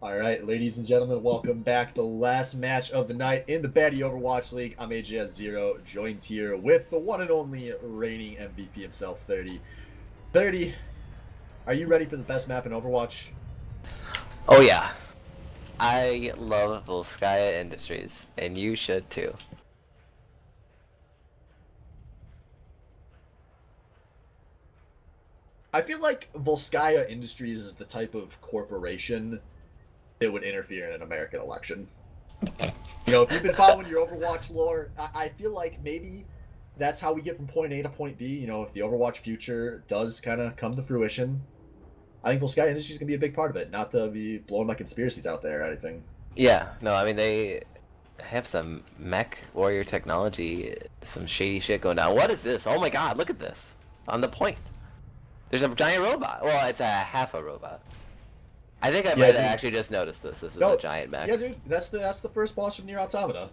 All right, ladies and gentlemen, welcome back. The last match of the night in the Batty Overwatch League. I'm AJS0, joined here with the one and only reigning MVP himself, 30. 30, are you ready for the best map in Overwatch? Oh yeah. I love Volskaya Industries, and you should too. I feel like Volskaya Industries is the type of corporation that would interfere in an American election. You know, if you've been following your Overwatch lore, I feel like maybe that's how we get from point A to point B. You know, if the Overwatch future does kind of come to fruition, I think Sky Industries gonna be a big part of it. Not to be blowing my conspiracies out there or anything. Yeah, no, I mean they have some mech warrior technology, some shady shit going down. What is this? Oh my god, look at this. On the point. There's a giant robot. Well, it's a half a robot. I think I might have actually just noticed this. This was a giant mech. Yeah, dude, that's the first boss from Near Automata.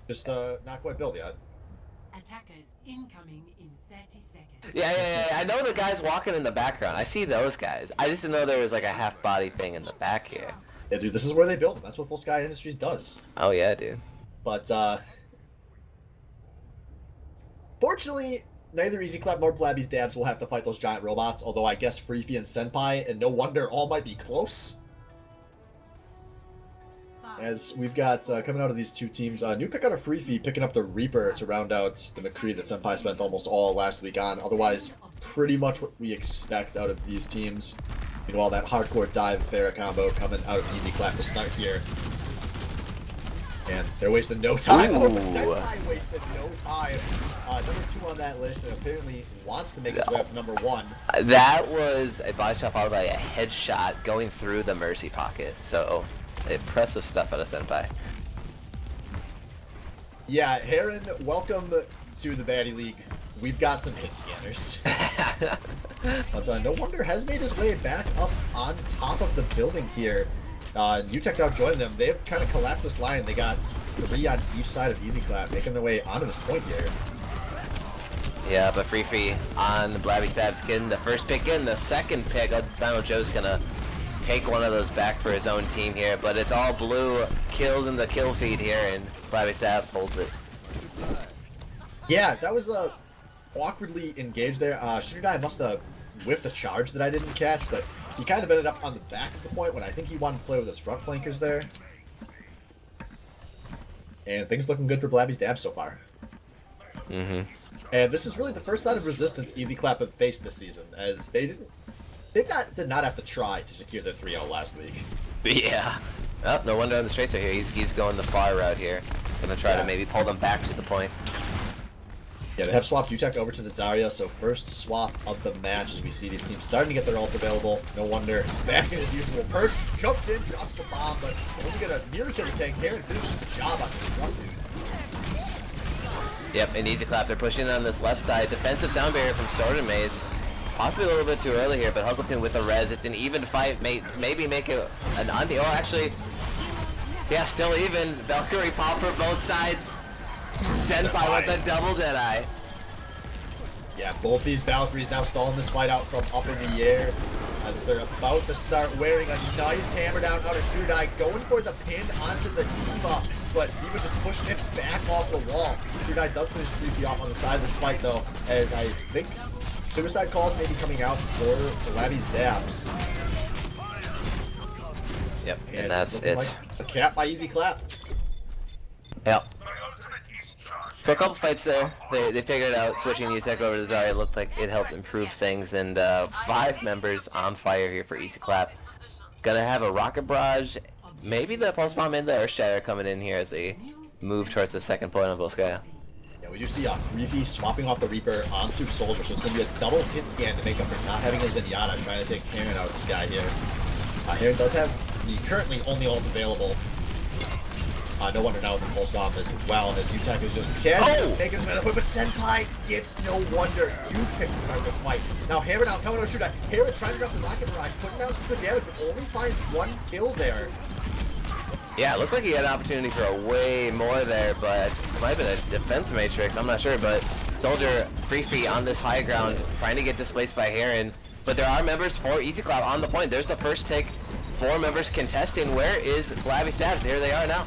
Just not quite built yet. Attackers incoming in 30 seconds. Yeah. I know the guys walking in the background. I see those guys. I just didn't know there was like a half body thing in the back here. Yeah, dude, this is where they build them. That's what Full Sky Industries does. Oh yeah, dude. But fortunately, neither EasyClap nor Blabby's dabs will have to fight those giant robots, although I guess Freefy and Senpai, and no wonder, all might be close. As we've got, coming out of these two teams, new pick out of Freefy, picking up the Reaper to round out the McCree that Senpai spent almost all last week on. Otherwise, pretty much what we expect out of these teams. Meanwhile, that hardcore dive Farah combo coming out of EasyClap to start here. And they're wasting no time. Oh, but Senpai wasted no time. Number 2 on that list, and apparently wants to make his way up to number 1. That was a body shot followed by a headshot going through the Mercy pocket. So, impressive stuff out of Senpai. Yeah, Heron, welcome to the Batty League. We've got some hit scanners. But no wonder has made his way back up on top of the building here. UTech now joining them. They've kind of collapsed this line. They got 3 on each side of EasyClap, making their way onto this point here. Yeah, but Freefy on the Blabby Skin. The first pick in, the second pick. Final Joe's gonna take one of those back for his own team here, but it's all blue kills in the kill feed here, and Blabby Sabs holds it. Yeah, that was awkwardly engaged there. Shooter Guy must have whiffed a charge that I didn't catch, but he kind of ended up on the back of the point when I think he wanted to play with his front flankers there. And things looking good for Blabby's dab so far. And this is really the first sign of resistance EasyClap have faced this season, as they did not have to try to secure their 3-0 last week. Yeah. Oh, no wonder on the straights are here. He's going the far route here. Gonna try to maybe pull them back to the point. Yeah, they have swapped UTech over to the Zarya, so first swap of the match as we see these teams starting to get their ults available. No wonder. Back in his usual perch, jumps in, drops the bomb, but only gonna nearly kill the tank here and finishes the job on Destruct, dude. Yep, and EasyClap, they're pushing on this left side. Defensive sound barrier from Sword and Maze. Possibly a little bit too early here, but Huckleton with the res. It's an even fight. Maybe make it an undo. Oh, actually, yeah, still even. Valkyrie pop for both sides. Senpai with the double Deadeye. Yeah, both these Valkyries now stalling this fight out from up in the air. As they're about to start wearing a nice hammer down out of Shudai, going for the pin onto the D.Va, but D.Va just pushing it back off the wall. Shudai does finish 3P off on the side of this fight though, as I think suicide calls may be coming out for Blabby's dabs. Yep, and that's it. Like a cap by EasyClap. Yep. So a couple fights there, they figured out switching UTech over to Zarya looked like it helped improve things, and 5 members on fire here for EasyClap. Gonna have a Rocket Barrage, maybe the Pulse Bomb and the Earthshatter coming in here as they move towards the second point of Volskaya. Yeah, we do see Freefy swapping off the Reaper onto Soldier, so it's gonna be a double hit scan to make up for not having a Zenyatta trying to take Heron out of the sky here. Heron does have the currently only ult available. No wonder now with the Pulse Bomb as well, as UTech is just making his way up, but Senpai gets no wonder. Huge pick to start this fight. Now Heron out coming out of Shooter. Heron trying to drop the Rocket Barrage, putting down some good damage, but only finds 1 kill there. Yeah, it looked like he had an opportunity for a way more there, but it might have been a defense matrix, I'm not sure, but Soldier, Freefy on this high ground, trying to get displaced by Heron, but there are members for EasyCloud on the point. There's the first take 4 members contesting. Where is Blabby Stabs? There they are now.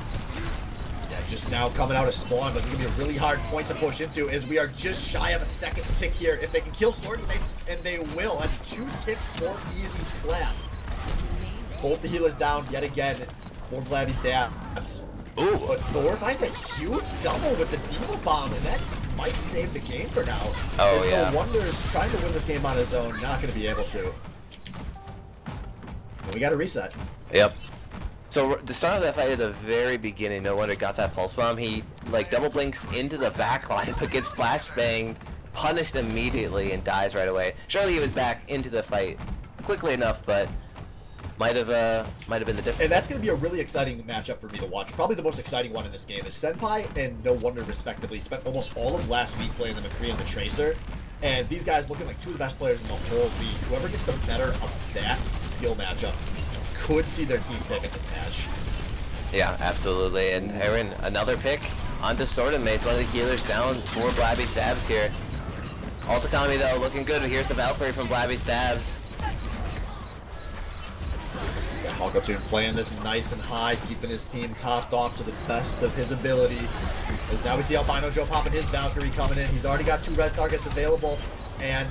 Yeah, just now coming out of spawn, but it's going to be a really hard point to push into as we are just shy of a second tick here. If they can kill Sword and Mace, and they will, that's 2 ticks for Easy Clap. Both the healers down yet again for Blabby Stabs. Ooh. But Thor finds a huge double with the Diva Bomb, and that might save the game for now. Oh, as yeah. No Wonder's trying to win this game on his own, not going to be able to. And we got to reset. Yep. So the start of that fight at the very beginning, No Wonder got that pulse bomb. He like double blinks into the back line, but gets flashbanged, punished immediately, and dies right away. Surely he was back into the fight quickly enough, but might have been the difference. And that's going to be a really exciting matchup for me to watch. Probably the most exciting one in this game is Senpai and No Wonder, respectively, spent almost all of last week playing the McCree and the Tracer. And these guys looking like 2 of the best players in the whole league. Whoever gets the better of that skill matchup could see their team take at this match. Yeah, absolutely. And Aaron, another pick onto Sword and Mace, one of the healers down for Blabby Stabs here. Ultikami though, looking good. Here's the Valkyrie from Blabby Stabs. Yeah, Hulkatune playing this nice and high, keeping his team topped off to the best of his ability. As now we see Albino Joe popping his Valkyrie coming in. He's already got 2 res targets available, and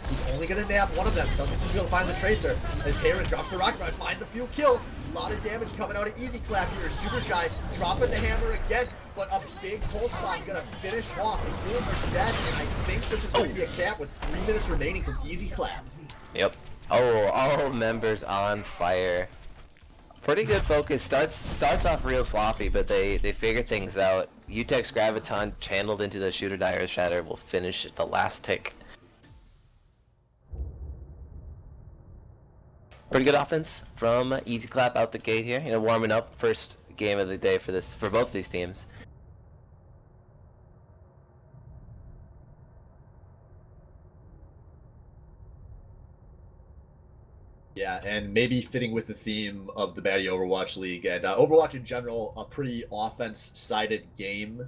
he's only going to nab one of them. Doesn't seem to be able to find the Tracer. As Heron drops the Rocket Rush, finds a few kills. A lot of damage coming out of Easy Clap here. Super Giant dropping the hammer again, but a big pulse bomb going to finish off. The healers are dead, and I think this is going to be a cap with 3 minutes remaining from Easy Clap. Yep. Oh, all members on fire. Pretty good focus. Starts off real sloppy, but they figure things out. Utek's Graviton channeled into the Shooter Dire Shatter will finish the last tick. Pretty good offense from Easy Clap out the gate here. You know, warming up, first game of the day for both these teams. Yeah, and maybe fitting with the theme of the Baddie Overwatch League and Overwatch in general, a pretty offense-sided game.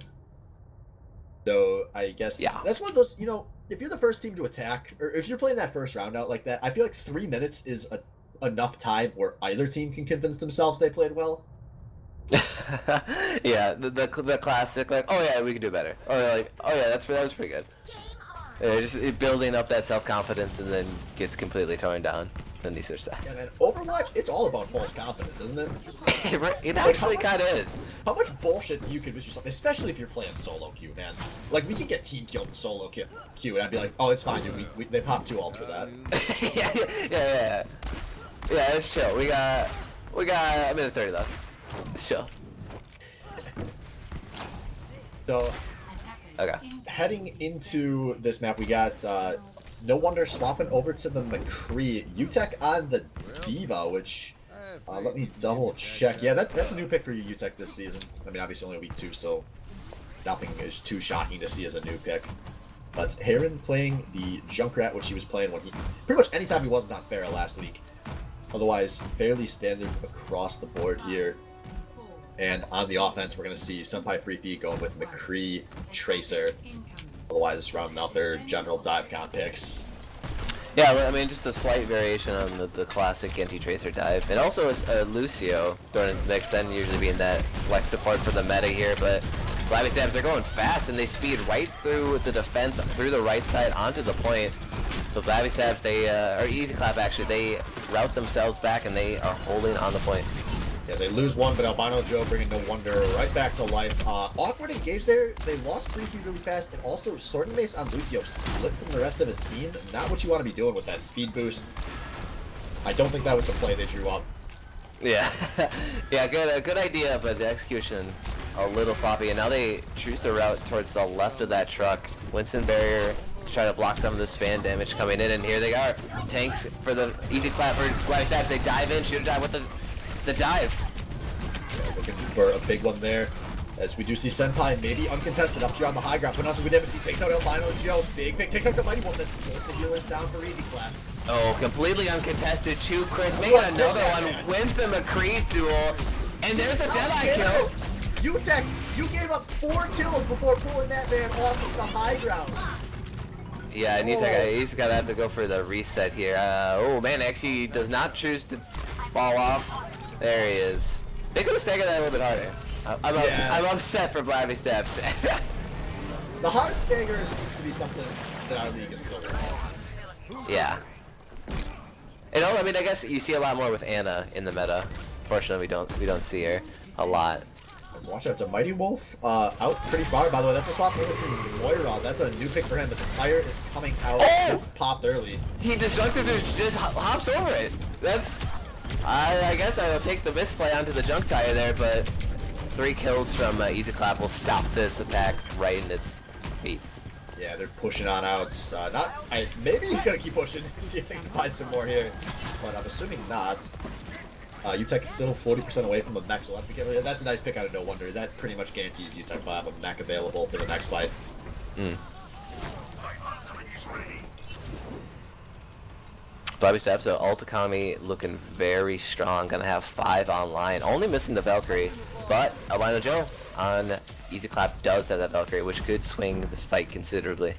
So I guess that's one of those, you know, if you're the first team to attack, or if you're playing that first round out like that, I feel like 3 minutes is enough time where either team can convince themselves they played well. Yeah, the classic, like, oh yeah, we can do better. Or like, oh yeah, that was pretty good. Just building up that self-confidence and then gets completely torn down. Then these are sad. Yeah, man, Overwatch, it's all about false confidence, isn't it? It actually kind of is. How much bullshit do you convince yourself, especially if you're playing solo queue, man? Like, we could get team killed in solo queue, and I'd be like, oh, it's fine, dude. They popped 2 ults for that. Yeah, it's chill. We got a minute 30 left. It's chill. So, okay. Heading into this map, we got No Wonder swapping over to the McCree. Utek on the Diva, which, let me double check. Yeah, that's a new pick for you, Utek, this season. I mean, obviously only week 2, so nothing is too shocking to see as a new pick. But Heron playing the Junkrat, which he was playing when pretty much anytime he wasn't on Pharah last week. Otherwise, fairly standard across the board here. And on the offense, we're going to see Senpai Free Feed going with McCree, Tracer. Otherwise, rounding out their general dive comp picks. Yeah, I mean, just a slight variation on the classic Genji Tracer dive. And also Lucio going into the mix, then usually being that flex support for the meta here. But Blabby Stabs are going fast, and they speed right through the defense, through the right side, onto the point. So Blabby Stabs, or Easy Clap actually, they route themselves back, and they are holding on the point. Yeah, they lose one, but Albino Joe bringing No Wonder right back to life. Awkward engage there. They lost Free Feed really fast, and also Sword and Mace on Lucio split from the rest of his team. Not what you want to be doing with that speed boost. I don't think that was the play they drew up. Yeah, yeah, good idea, but the execution a little sloppy. And now they choose the route towards the left of that truck. Winston Barrier try to block some of the span damage coming in, and here they are. Tanks for the Easy Clap for Blabby Stabs. They dive in, shoot a dive with the dive. Yeah, looking for a big one there. As we do see Senpai maybe uncontested up here on the high ground. Putting on some good damage. He takes out Albino Joe. Big pick. Takes out the Mighty Wolf. Then both the healers down for Easy Clap. Oh, completely uncontested. Chew Chris making another one. Man. Wins the McCree duel. And there's a Deadeye kill. Utek, you gave up 4 kills before pulling that man off of the high grounds. Yeah, and he's gonna have to go for the reset here. Oh man, actually does not choose to fall off. There he is. They could have staggered that a little bit harder. I'm upset for Blabby steps. The hard stagger seems to be something that our league is still working on. Yeah. And I mean, I guess you see a lot more with Anna in the meta. Fortunately, we don't see her a lot. Let's watch out. It's a Mighty Wolf out pretty far. By the way, that's a swap over to Moira. That's a new pick for him. His attire is coming out. Oh! It's popped early. He disjunctively just hops over it. That's... I guess I will take the misplay onto the junk tire there, but 3 kills from Easy Clap will stop this attack right in its feet. Yeah, they're pushing on out. Maybe he's gonna keep pushing, see if they can find some more here, but I'm assuming not. UTech is still 40% away from a mech, so that's a nice pick out of No Wonder. That pretty much guarantees UTech will have a mech available for the next fight. Blabby steps, so ult economy looking very strong. Gonna have 5 online. Only missing the Valkyrie, but Albino Joe on Easy Clap does have that Valkyrie, which could swing this fight considerably.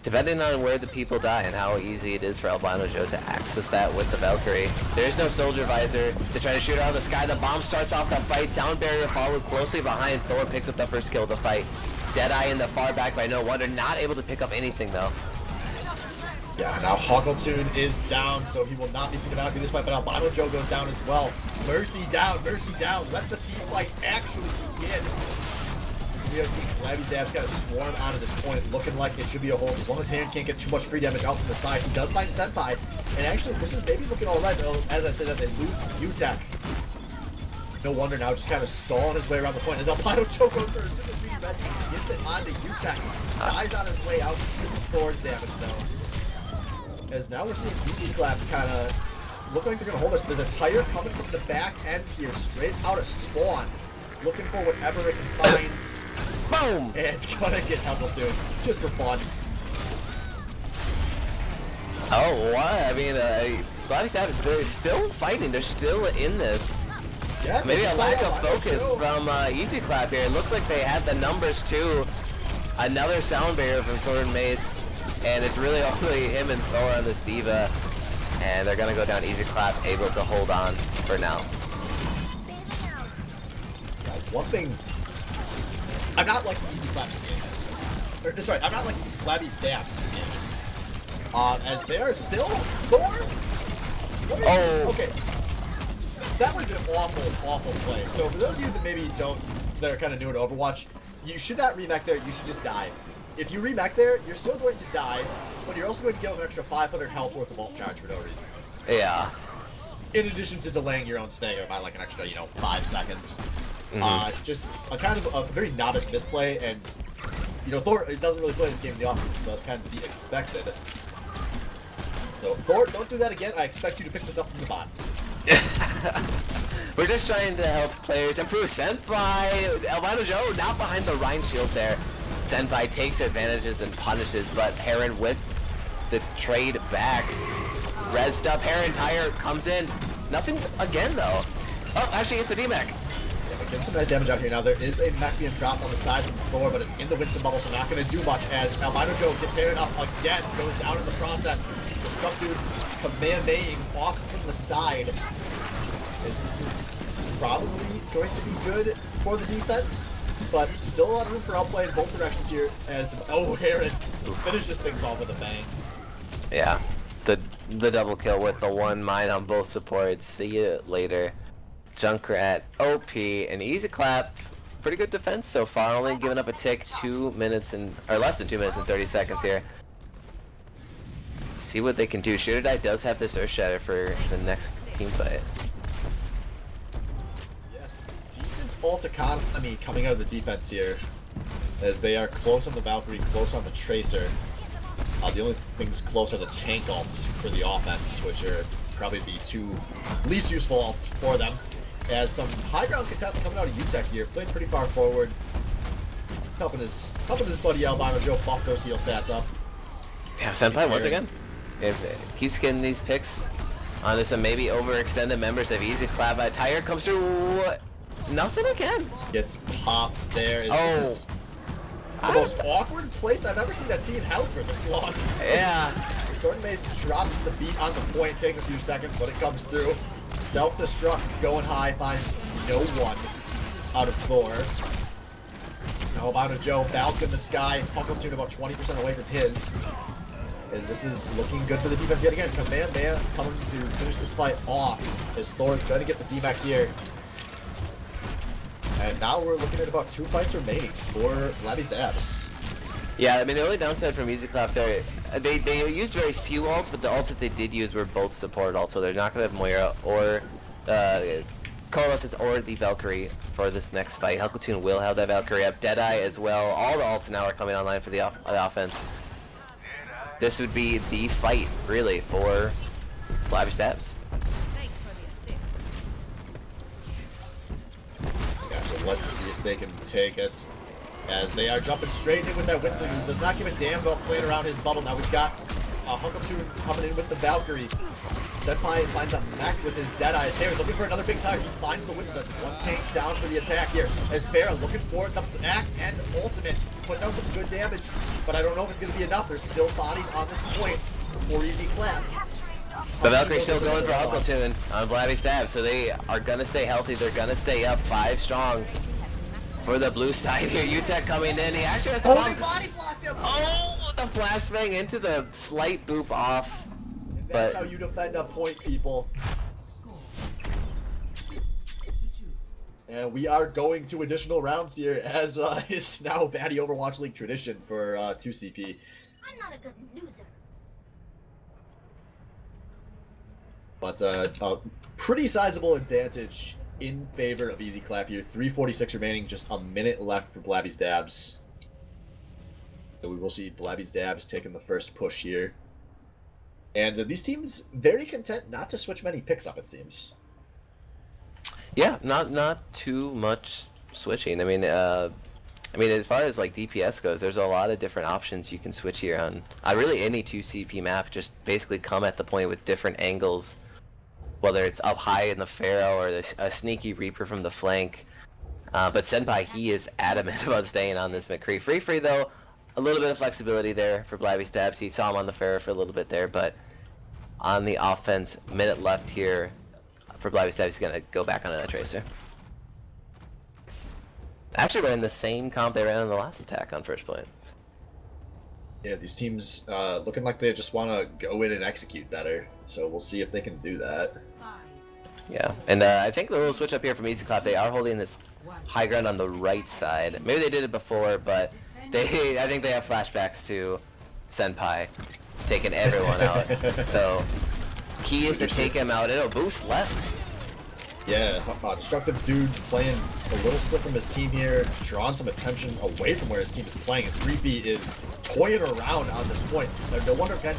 Depending on where the people die and how easy it is for Albino Joe to access that with the Valkyrie. There's no soldier visor to try to shoot out of the sky. The bomb starts off the fight. Sound barrier followed closely behind. Thor picks up the first kill of the fight. Deadeye in the far back by No Wonder. Not able to pick up anything though. Yeah, now Hoggletoon is down, so he will not be seen about this fight, but Albino Joe goes down as well. Mercy down, let the team fight actually begin. So we are seeing Blabby's dabs kind of swarm out of this point, looking like it should be a hold. As long as Heron can't get too much free damage out from the side, he does find Senpai. And actually, this is maybe looking alright, though, as I said, that they lose UTech. No Wonder now just kind of stalling his way around the point. As Albino Joe goes for a super 3D rest, he gets it onto UTech. Dies on his way out to Thor's damage, though. As now we're seeing Easy Clap kind of look like they're going to hold us. There's a tire coming from the back end here, straight out of spawn. Looking for whatever it can find. Boom! And it's going to get Hoggletoon, just for fun. Oh, what? I mean, Blabby Savage, they're still fighting. They're still in this. Yeah, maybe a lack of focus too. from Easy Clap here. It looked like they had the numbers too. Another sound barrier from Sword and Mace. And it's really only him and Thor on this diva. And they're going to go down Easy Clap, able to hold on for now. Yeah, one thing, I'm not liking Easy Clap's damages. Sorry, I'm not liking Blabby's dabs damages. As they are still Thor? Okay. That was an awful, awful play. So for those of you that maybe that are kind of new to Overwatch, you should not remech there, you should just die. If you remech there, you're still going to die, but you're also going to get an extra 500 health worth of ult charge for no reason. Yeah. In addition to delaying your own stagger by like an extra, 5 seconds. Just a kind of a very novice misplay, and Thor doesn't really play this game in the offseason, so that's kind of to be expected. So Thor, don't do that again. I expect you to pick this up from the bot. We're just trying to help players improve. Senpai, Albino Joe not behind the Rhine shield there. Senpai takes advantages and punishes, but Heron with the trade back. Rezzed up, Heron tire comes in. Nothing again though. Oh, actually it's a D-Mech. Yeah, but getting some nice damage out here now. There is a mech being dropped on the side from Thor, but it's in the Winston bubble, so not going to do much as Albino Joe gets Heron up again, goes down in the process. The Struck Dude Kamehamehaing off from the side. As this is probably going to be good for the defense. But still a lot of room for outplay in both directions here as Heron finishes things off with a bang. Yeah, the double kill with the 1 mine on both supports. See you later. Junkrat, OP, and Easy Clap. Pretty good defense so far, only giving up a tick 2 minutes or less than 2 minutes and 30 seconds here. See what they can do. Shooter Die does have this Earth Shatter for the next team fight. Decent ult economy coming out of the defense here, as they are close on the Valkyrie, close on the Tracer. The only things close are the tank ults for the offense, which are probably the 2 least useful ults for them. As some high ground contests coming out of UTech here, playing pretty far forward, helping his buddy Albino Joe buff those heal stats up. Yeah, Senpai once again. If it keeps getting these picks on some maybe overextended members of Easy Clap, tire comes through. Nothing again. Gets popped there. The most awkward place I've ever seen a team held for this long. Yeah. The Sword Mace drops the beat on the point, takes a few seconds, but it comes through. Self-destruct, going high, finds no one out of Thor. Now Albino Joe, Valk in the sky, Huckletune about 20% away from his. As this is looking good for the defense yet again. Command Man coming to finish this fight off, as Thor is going to get the D-Mac here. And now we're looking at about 2 fights remaining for Blabby's Dabs. Yeah, I mean, the only downside from Easy Clap there, they used very few ults, but the ults that they did use were both support ults, so they're not going to have Moira or Coalescence or the Valkyrie for this next fight. Huckletune will have that Valkyrie up. Deadeye as well. All the ults now are coming online for the offense. This would be the fight, really, for Blabby Stabs. Yeah, so let's see if they can take it. As they are jumping straight in with that Winston, who does not give a damn about playing around his bubble. Now we've got Huckletune coming in with the Valkyrie. Senpai finds a mech with his Deadeye's hair, looking for another big target. He finds the Winston. That's 1 tank down for the attack here. As Farah looking for the back and ultimate. Puts out some good damage, but I don't know if it's going to be enough. There's still bodies on this point for Easy Clap. The Valkyrie's still going for Huckletune on Blabby Stabs, so they are going to stay healthy. They're going to stay up 5 strong for the blue side here. UTech coming in. He actually has to they body blocked him! Oh, the flashbang into the slight boop off. And that's how you defend a point, people. And we are going to additional rounds here, as is now Batty Overwatch League tradition for 2CP. I'm not a good loser. But a pretty sizable advantage in favor of Easy Clap here. 3:46 remaining, just a minute left for Blabby's Dabs. So we will see Blabby's Dabs taking the first push here. And these teams very content not to switch many picks up, it seems. Yeah, not too much switching. I mean, as far as like DPS goes, there's a lot of different options you can switch here on. Really, any 2CP map, just basically come at the point with different angles, whether it's up high in the Pharaoh or a sneaky Reaper from the flank. But Senpai, he is adamant about staying on this McCree. Free though, a little bit of flexibility there for Blabby Stabs. He saw him on the Pharaoh for a little bit there, but on the offense, minute left here. For Blabby Stabs, he's gonna go back onto that Tracer. Actually ran the same comp they ran on the last attack on first point. Yeah, these teams looking like they just want to go in and execute better. So we'll see if they can do that. Yeah, and I think the little switch up here from Easy Clap, they are holding this high ground on the right side. Maybe they did it before, but I think they have flashbacks to Senpai taking everyone out. So key is to take him out. It'll boost left. Yeah, Destructive Dude playing a little split from his team here, drawing some attention away from where his team is playing. As Creepy is toying around on this point. No wonder guys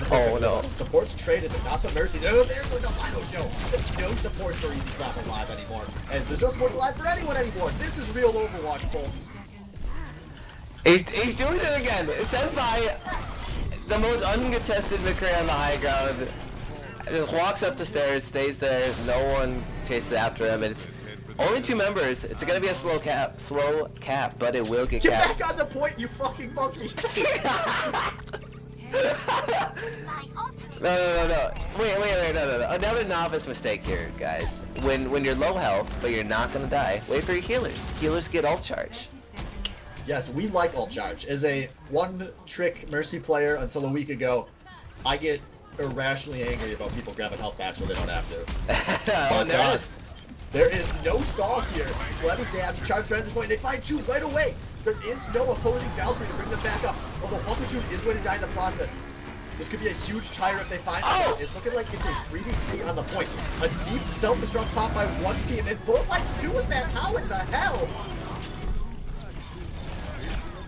supports traded, but not the Mercies. Oh, there goes Albino Joe. There's no supports for Easy Clap alive anymore. As there's no supports alive for anyone anymore. This is real Overwatch, folks. He's doing it again. Senpai, the most uncontested McCree on the high ground, just walks up the stairs, stays there, no one chases after him, and it's only 2 members. It's gonna be a slow cap, but it will get capped. Get back on the point, you fucking monkey! No. Wait, no. Another novice mistake here, guys. When you're low health, but you're not gonna die, wait for your healers. Healers get ult charge. Yes, we like ult charge. As a one-trick Mercy player until a week ago, I get irrationally angry about people grabbing health packs when they don't have to. But there is no stall here. Blabby Stabs charge for at this point. They find 2 right away. There is no opposing Valkyrie to bring them back up, although Huckletune is going to die in the process. This could be a huge tire if they find it. It's looking like it's a 3v3 on the point. A deep self-destruct pop by one team, and Thor fights 2 with that. How in the hell?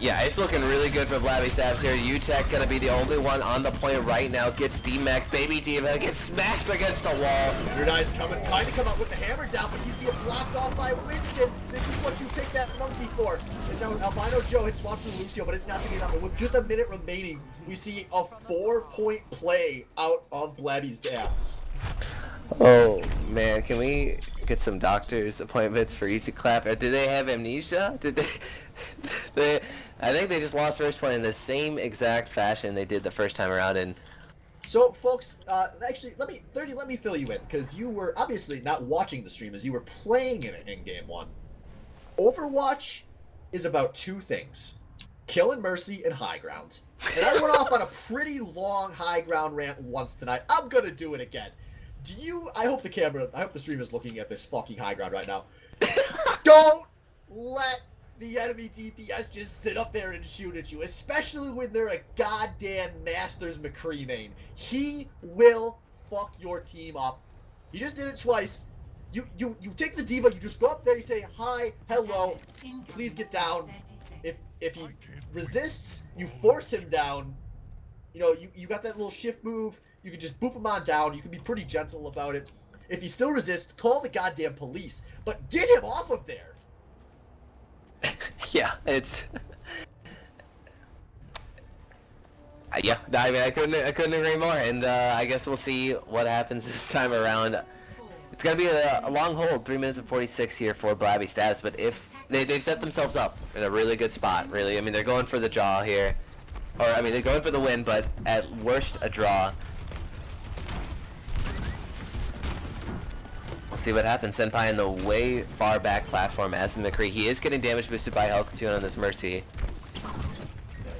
Yeah, it's looking really good for Blabby Stabs here. UTech gonna be the only one on the point right now. Gets D-Mech, Baby Diva gets smashed against the wall. Your coming, trying to come out with the hammer down, but he's being blocked off by Winston. This is what you pick that monkey for. Is now Albino Joe hit swaps to Lucio, but it's not thinking enough. With just a minute remaining, we see a 4-point play out of Blabby's Dabs. Oh man, can we get some doctor's appointments for Easy Clap. Or did they have amnesia? Did they? I think they just lost first point in the same exact fashion they did the first time around. And so, folks, actually, let me fill you in, because you were obviously not watching the stream as you were playing in it in Game 1. Overwatch is about two things: Kill and Mercy and High Ground. And I went off on a pretty long High Ground rant once tonight. I'm gonna do it again. I hope the stream is looking at this fucking High Ground right now. Don't let the enemy DPS just sit up there and shoot at you, especially when they're a goddamn Masters McCree main. He will fuck your team up. He just did it twice. You take the D.Va, you just go up there, you say, hi, hello, please get down. If he resists, you force him down. You know, you got that little shift move, you can just boop him on down, you can be pretty gentle about it. If he still resists, call the goddamn police, but get him off of there. yeah, it's yeah. I mean, I couldn't agree more. And I guess we'll see what happens this time around. It's gonna be a long hold, 3 minutes and 46 here for Blabby stats. But if they've set themselves up in a really good spot, really. I mean, they're going for the draw here, or I mean, they're going for the win, but at worst a draw. We'll see what happens. Senpai in the way far back platform as McCree. He is getting damage boosted by Helcatoon on this Mercy.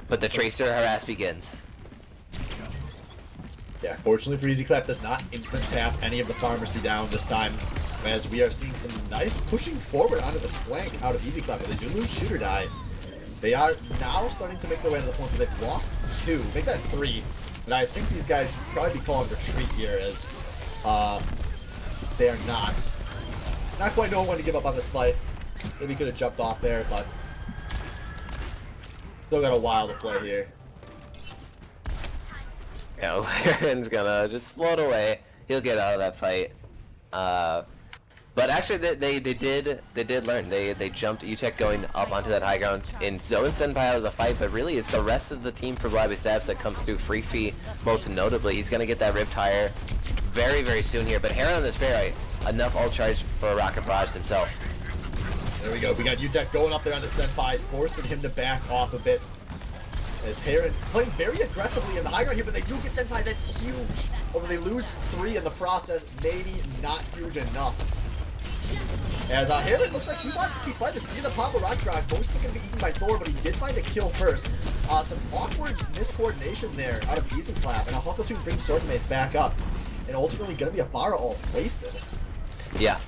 But the Tracer harass begins. Yeah, fortunately for Easy Clap, does not instant tap any of the Pharmacy down this time, as we are seeing some nice pushing forward onto this flank out of Easy Clap, but they do lose Shooter Die. They are now starting to make their way to the point where they've lost 2, make that 3, and I think these guys should probably be calling retreat here, as they are not quite knowing when to give up on this fight. Maybe could have jumped off there, but still got a while to play here. Yeah, Aaron's gonna just float away. He'll get out of that fight. But actually, they did learn. They jumped UTech going up onto that high ground in Zoe Senpai out of the fight. But really, it's the rest of the team for Blabby Stabs that comes through. Freefy, most notably, he's gonna get that rib tire very, very soon here. But Heron on this fair, enough ult charge for a rocket barrage himself. There we go. We got UTech going up there on the Senpai, forcing him to back off a bit. As Heron playing very aggressively in the high ground here, but they do get Senpai. That's huge. Although they lose 3 in the process, maybe not huge enough. As Heron looks like he wants to keep fighting. This is the pop of rocket barrage. Most of it going to be eaten by Thor, but he did find a kill first. Some awkward miscoordination there out of Easy Clap, and a Helcatoon brings Sword Mace back up. And ultimately going to be a Pharah ult wasted. Yeah,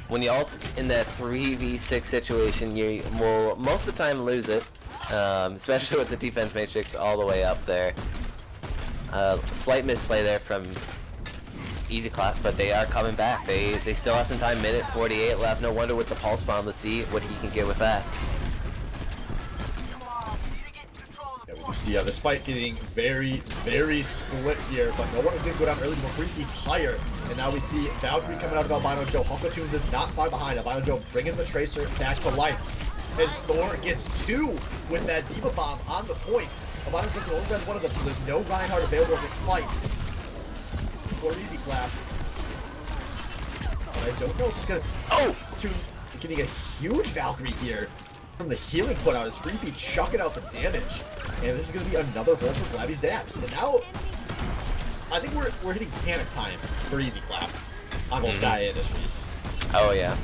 when you ult in that 3v6 situation, you will most of the time lose it, especially with the defense matrix all the way up there. Slight misplay there from Easy Clap, but they are coming back. They still have some time, minute 48 left. No wonder with the pulse bomb, let's see what he can get with that. You see this fight getting very, very split here, but no one is going to go down early. McCree higher, and now we see Valkyrie coming out of Albino Joe. Helcatoons is not far behind. Albino Joe bringing the Tracer back to life as Thor gets 2 with that D.Va bomb on the points. Albino Joe can only res one of them, so there's no Reinhardt available in this fight for Easy Clap. But I don't know if it's going to... Oh! Getting a huge Valkyrie here from the healing put out as Freefy chucking out the damage. And this is going to be another hold for Blabby Stabs. And now, I think we're hitting panic time for Easy Clap on Sky Industries. Oh yeah,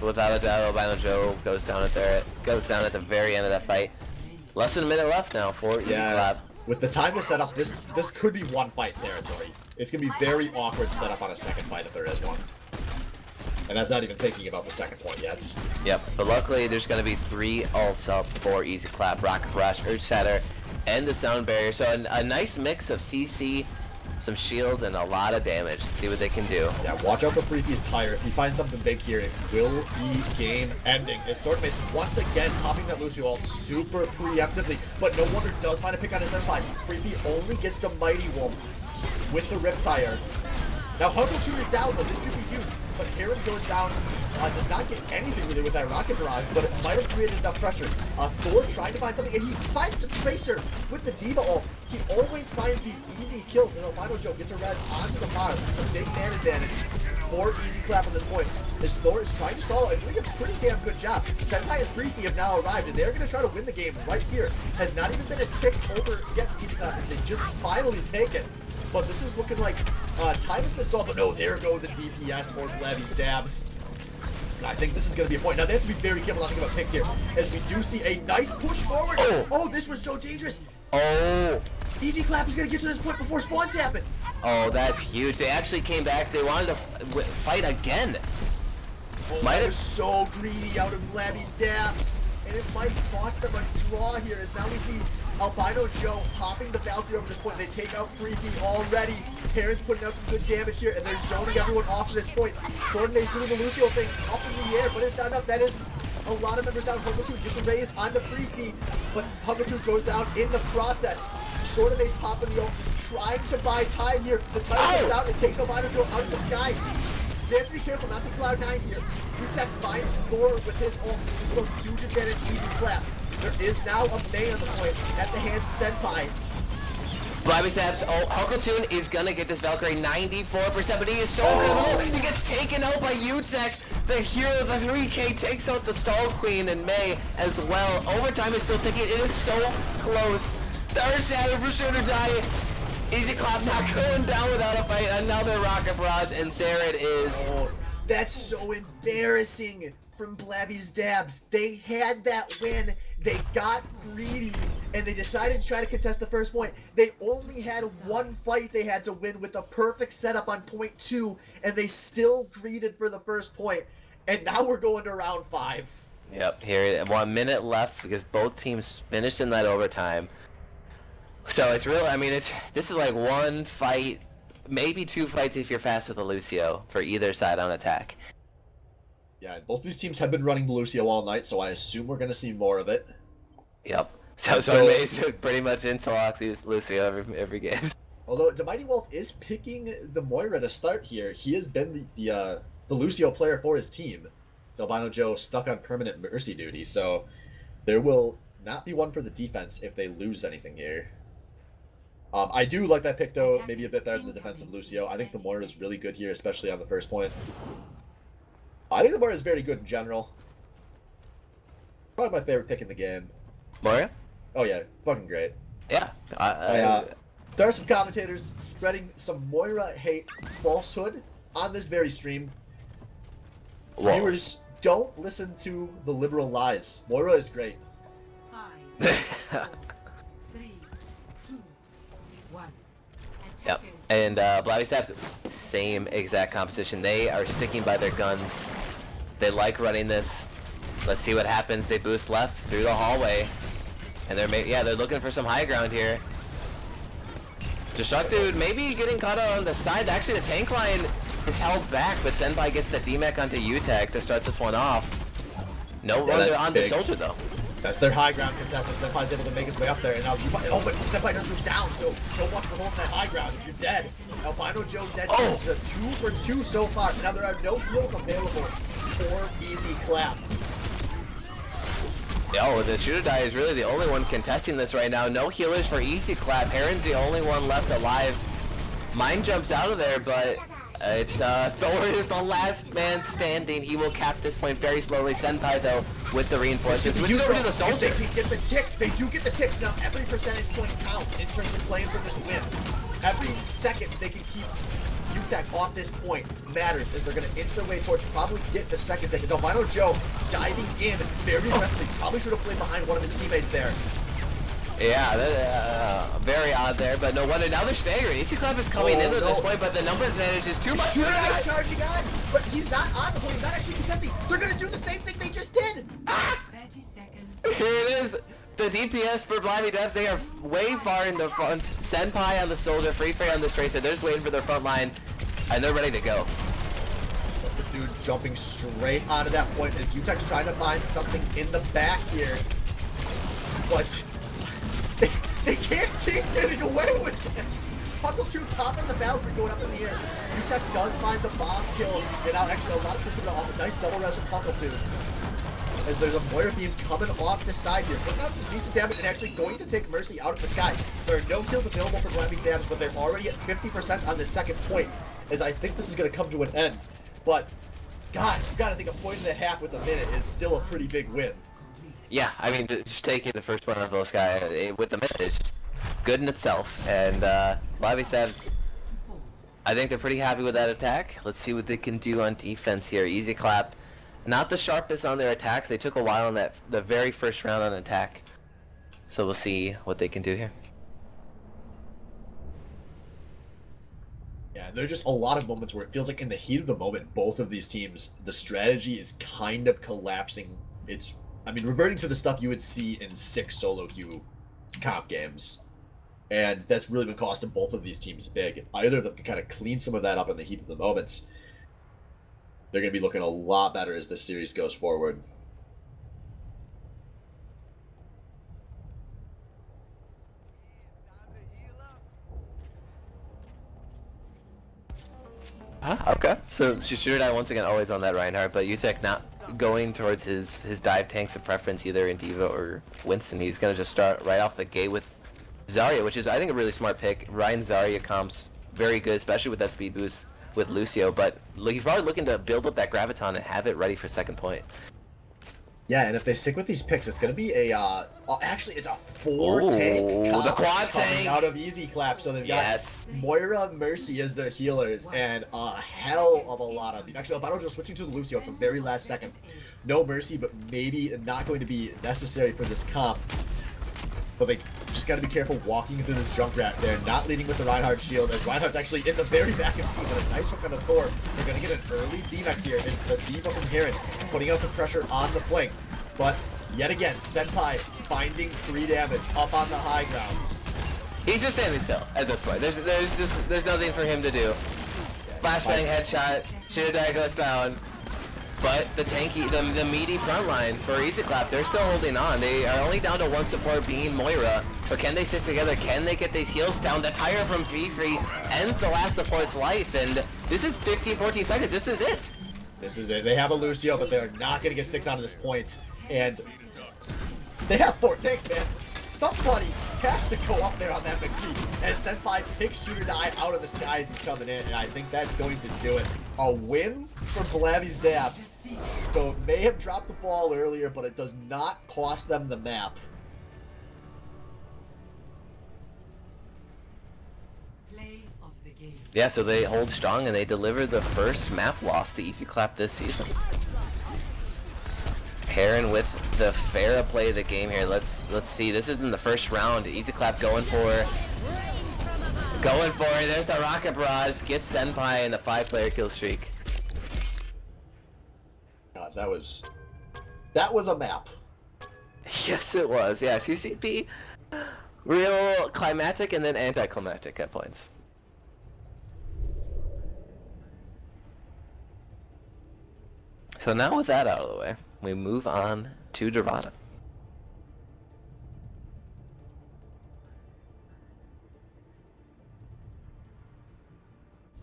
without a doubt, Albino Joe goes down at the very end of that fight. Less than a minute left now for Easy Clap. With the time to set up, this could be one fight territory. It's going to be very awkward to set up on a second fight if there is one. And that's not even thinking about the second point yet. Yep, but luckily there's going to be 3 ults up for Easy Clap, Rocket Barrage, Earth Shatter, and the Sound Barrier. So a nice mix of CC, some shields, and a lot of damage. Let's see what they can do. Yeah, watch out for Freefy's tire. If he finds something big here, it will be game ending. His Sword Mace once again popping that Lucio ult super preemptively, but no wonder does find a pick on his M5. Freefy only gets to Mighty Wolf with the Rip Tire. Now Helcatoon is down though, this could be huge, but Heron goes down, does not get anything really with that Rocket Barrage, but it might have created enough pressure. Thor trying to find something, and he finds the Tracer with the D.Va ult. He always finds these easy kills, and Albino Joe gets a res onto the bottom. This is a big man advantage for Easy Clap at this point. As Thor is trying to stall and doing a pretty damn good job. Senpai and Freaky have now arrived, and they're going to try to win the game right here. Has not even been a tick over yet to Easy Clap as they just finally take it. But this is looking like time has been stalled. But no, there go the DPS for Blabby's dabs. I think this is going to be a point. Now, they have to be very careful not to give up picks here, as we do see a nice push forward. Oh, this was so dangerous. Oh. Easy Clap is going to get to this point before spawns happen. Oh, that's huge. They actually came back. They wanted to fight again. Oh, that was so greedy out of Blabby's dabs. And it might cost them a draw here, as now we see Albino Joe popping the Valkyrie over this point. They take out Freaky already. Parents putting out some good damage here, and they're zoning everyone off at this point. Swordmaid's doing the Lucio thing up in the air, but it's not enough. That is a lot of members down. Hugo2 gets a raise onto Freaky, but Hugo2 goes down in the process. Swordmaid's popping the ult, just trying to buy time here. The title comes out, it takes Albino Joe out of the sky. They have to be careful not to Cloud9 here. Utech finds Thor with his ult. This is a huge advantage, Easy Clap. There is now a May on the point at the hands of Senpai. Blabby Stabs, Huckletune is gonna get this Valkyrie 94%, but he is so low. He gets taken out by Utech. The hero of the 3K takes out the Stall Queen and May as well. Overtime is still ticking. It is so close. Third shadow for sure to die. Easy Clap not going down without a fight. Another rocket barrage, and there it is. Oh, that's so embarrassing from Blabby's dabs. They had that win. They got greedy, and they decided to try to contest the first point. They only had one fight they had to win with a perfect setup on point 2, and they still greeded for the first point. And now we're going to round 5. Yep, here 1 minute left because both teams finished in that overtime. So it's real. I mean, this is like one fight, maybe 2 fights if you're fast with a Lucio for either side on attack. Yeah, and both these teams have been running the Lucio all night, so I assume we're going to see more of it. Yep. So Maze pretty much interlocks Lucio every game. Although the Mighty Wolf is picking the Moira to start here, he has been the Lucio player for his team. Albino Joe stuck on permanent mercy duty, so there will not be one for the defense if they lose anything here. I do like that pick though, maybe a bit better than the defensive Lucio. I think the Moira is really good here, especially on the first point. I think the Moira is very good in general. Probably my favorite pick in the game. Moira? Oh yeah, fucking great. Yeah. There are some commentators spreading some Moira hate falsehood on this very stream. Whoa. Viewers, don't listen to the liberal lies. Moira is great. 5, 4, 3, 2, 1. Yep. And Blabby Stabs, same exact composition. They are sticking by their guns. They like running this. Let's see what happens. They boost left through the hallway, and they're looking for some high ground here. Destructude maybe getting caught on the side. Actually, the tank line is held back, but Senpai gets the DMAC onto Utech to start this one off. No run on the soldier though. That's their high ground contestant. Senpai's able to make his way up there, and now but Senpai does move down, so Joe wants to hold that high ground. You're dead. Albino Joe dead. It's a 2 for 2 so far. Now there are no heals available for Easy Clap. Yo, the shooter die is really the only one contesting this right now. No healers for Easy Clap. Heron's the only one left alive. Mine jumps out of there, but it's Thor is the last man standing. He will cap this point very slowly. Senpai though with the reinforcements. With the soldier. They can get the tick. They do get the ticks now. Every percentage point counts in terms of playing for this win. Every second they can keep Utech off this point matters, as they're going to inch their way towards probably get the second tick. As Albino Joe diving in very aggressively, probably should have played behind one of his teammates there. Yeah, very odd there, but no wonder. Now they're staggering. Easy Clap is coming in at this point, but the number advantage is too much. Shooter guy's charging on, but he's not on the point. He's not actually contesting. They're going to do the same thing they just did. 30 seconds. Here it is. The DPS for Blabby Devs, they are way far in the front. Senpai on the soldier, Free Fire on this tracer. They're just waiting for their front line, and they're ready to go. The dude jumping straight onto that point as Utech's trying to find something in the back here. But they can't keep getting away with this. Huckletune popping the Valkyrie going up in the air. Utech does find the bomb kill, and now actually a lot of people off a nice double res from Huckletune. As there's a Moira beam coming off the side here, putting out some decent damage and actually going to take Mercy out of the sky. There are no kills available for Blabby Stabs, but they're already at 50% on the second point, as I think this is going to come to an end. But, God, you gotta think a point and a half with a minute is still a pretty big win. Yeah, I mean, just taking the first point on Bill Sky with the minute is just good in itself. And Blabby Savs, I think they're pretty happy with that attack. Let's see what they can do on defense here. Easy Clap, not the sharpest on their attacks. They took a while on the very first round on attack. So we'll see what they can do here. Yeah, there's just a lot of moments where it feels like in the heat of the moment, both of these teams, the strategy is kind of collapsing. It's, I mean, reverting to the stuff you would see in 6 solo queue comp games. And that's really been costing both of these teams big. If either of them can kind of clean some of that up in the heat of the moments, they're going to be looking a lot better as this series goes forward. Okay. So Shooter once again always on that Reinhardt, but Utek not going towards his dive tanks of preference either in D.Va or Winston. He's gonna just start right off the gate with Zarya, which is I think a really smart pick. Ryan Zarya comps very good, especially with that speed boost with Lucio, but he's probably looking to build up that Graviton and have it ready for second point. Yeah, and if they stick with these picks, it's going to be a, actually, it's a 4-tank comp the quad coming tank out of Easy Clap. So they've got Yes. Moira, Mercy as their healers, and a hell of a lot of... Actually, Albano just switching to the Lucio at the very last second. No Mercy, but maybe not going to be necessary for this comp. But they just got to be careful walking through this Junkrat there, not leading with the Reinhardt shield, as Reinhardt's actually in the very back of C, but a nice hook on the Thor. They're going to get an early D-Mech here. It's the D.Va from Heron, putting out some pressure on the flank. But, yet again, Senpai finding 3 damage up on the high ground. He's just standing still at this point. There's nothing for him to do. Flashbang headshot, Shooter goes down. But the tanky, the meaty front line for Easy Clap, they're still holding on. They are only down to 1 support being Moira. But can they stick together? Can they get these heals down? The tire from Free ends the last support's life. And this is 15, 14 seconds. This is it. This is it. They have a Lucio, but they're not going to get 6 out of this point. And they have 4 tanks, man. Somebody has to go up there on that McCree as Senpai picks Shooter out of the sky as he's coming in, and I think that's going to do it. A win for Blabby's Dabs. So it may have dropped the ball earlier, but it does not cost them the map. Play of the game. Yeah, so they hold strong and they deliver the first map loss to Easy Clap this season. Heron with the fair play of the game here. Let's see. This is in the first round. Easy Clap going for it. There's the rocket barrage. Gets Senpai in the 5-player kill streak. God, that was a map. Yes, it was. Yeah, 2 CP. Real climactic and then anticlimactic at points. So now with that out of the way, we move on to Dorada.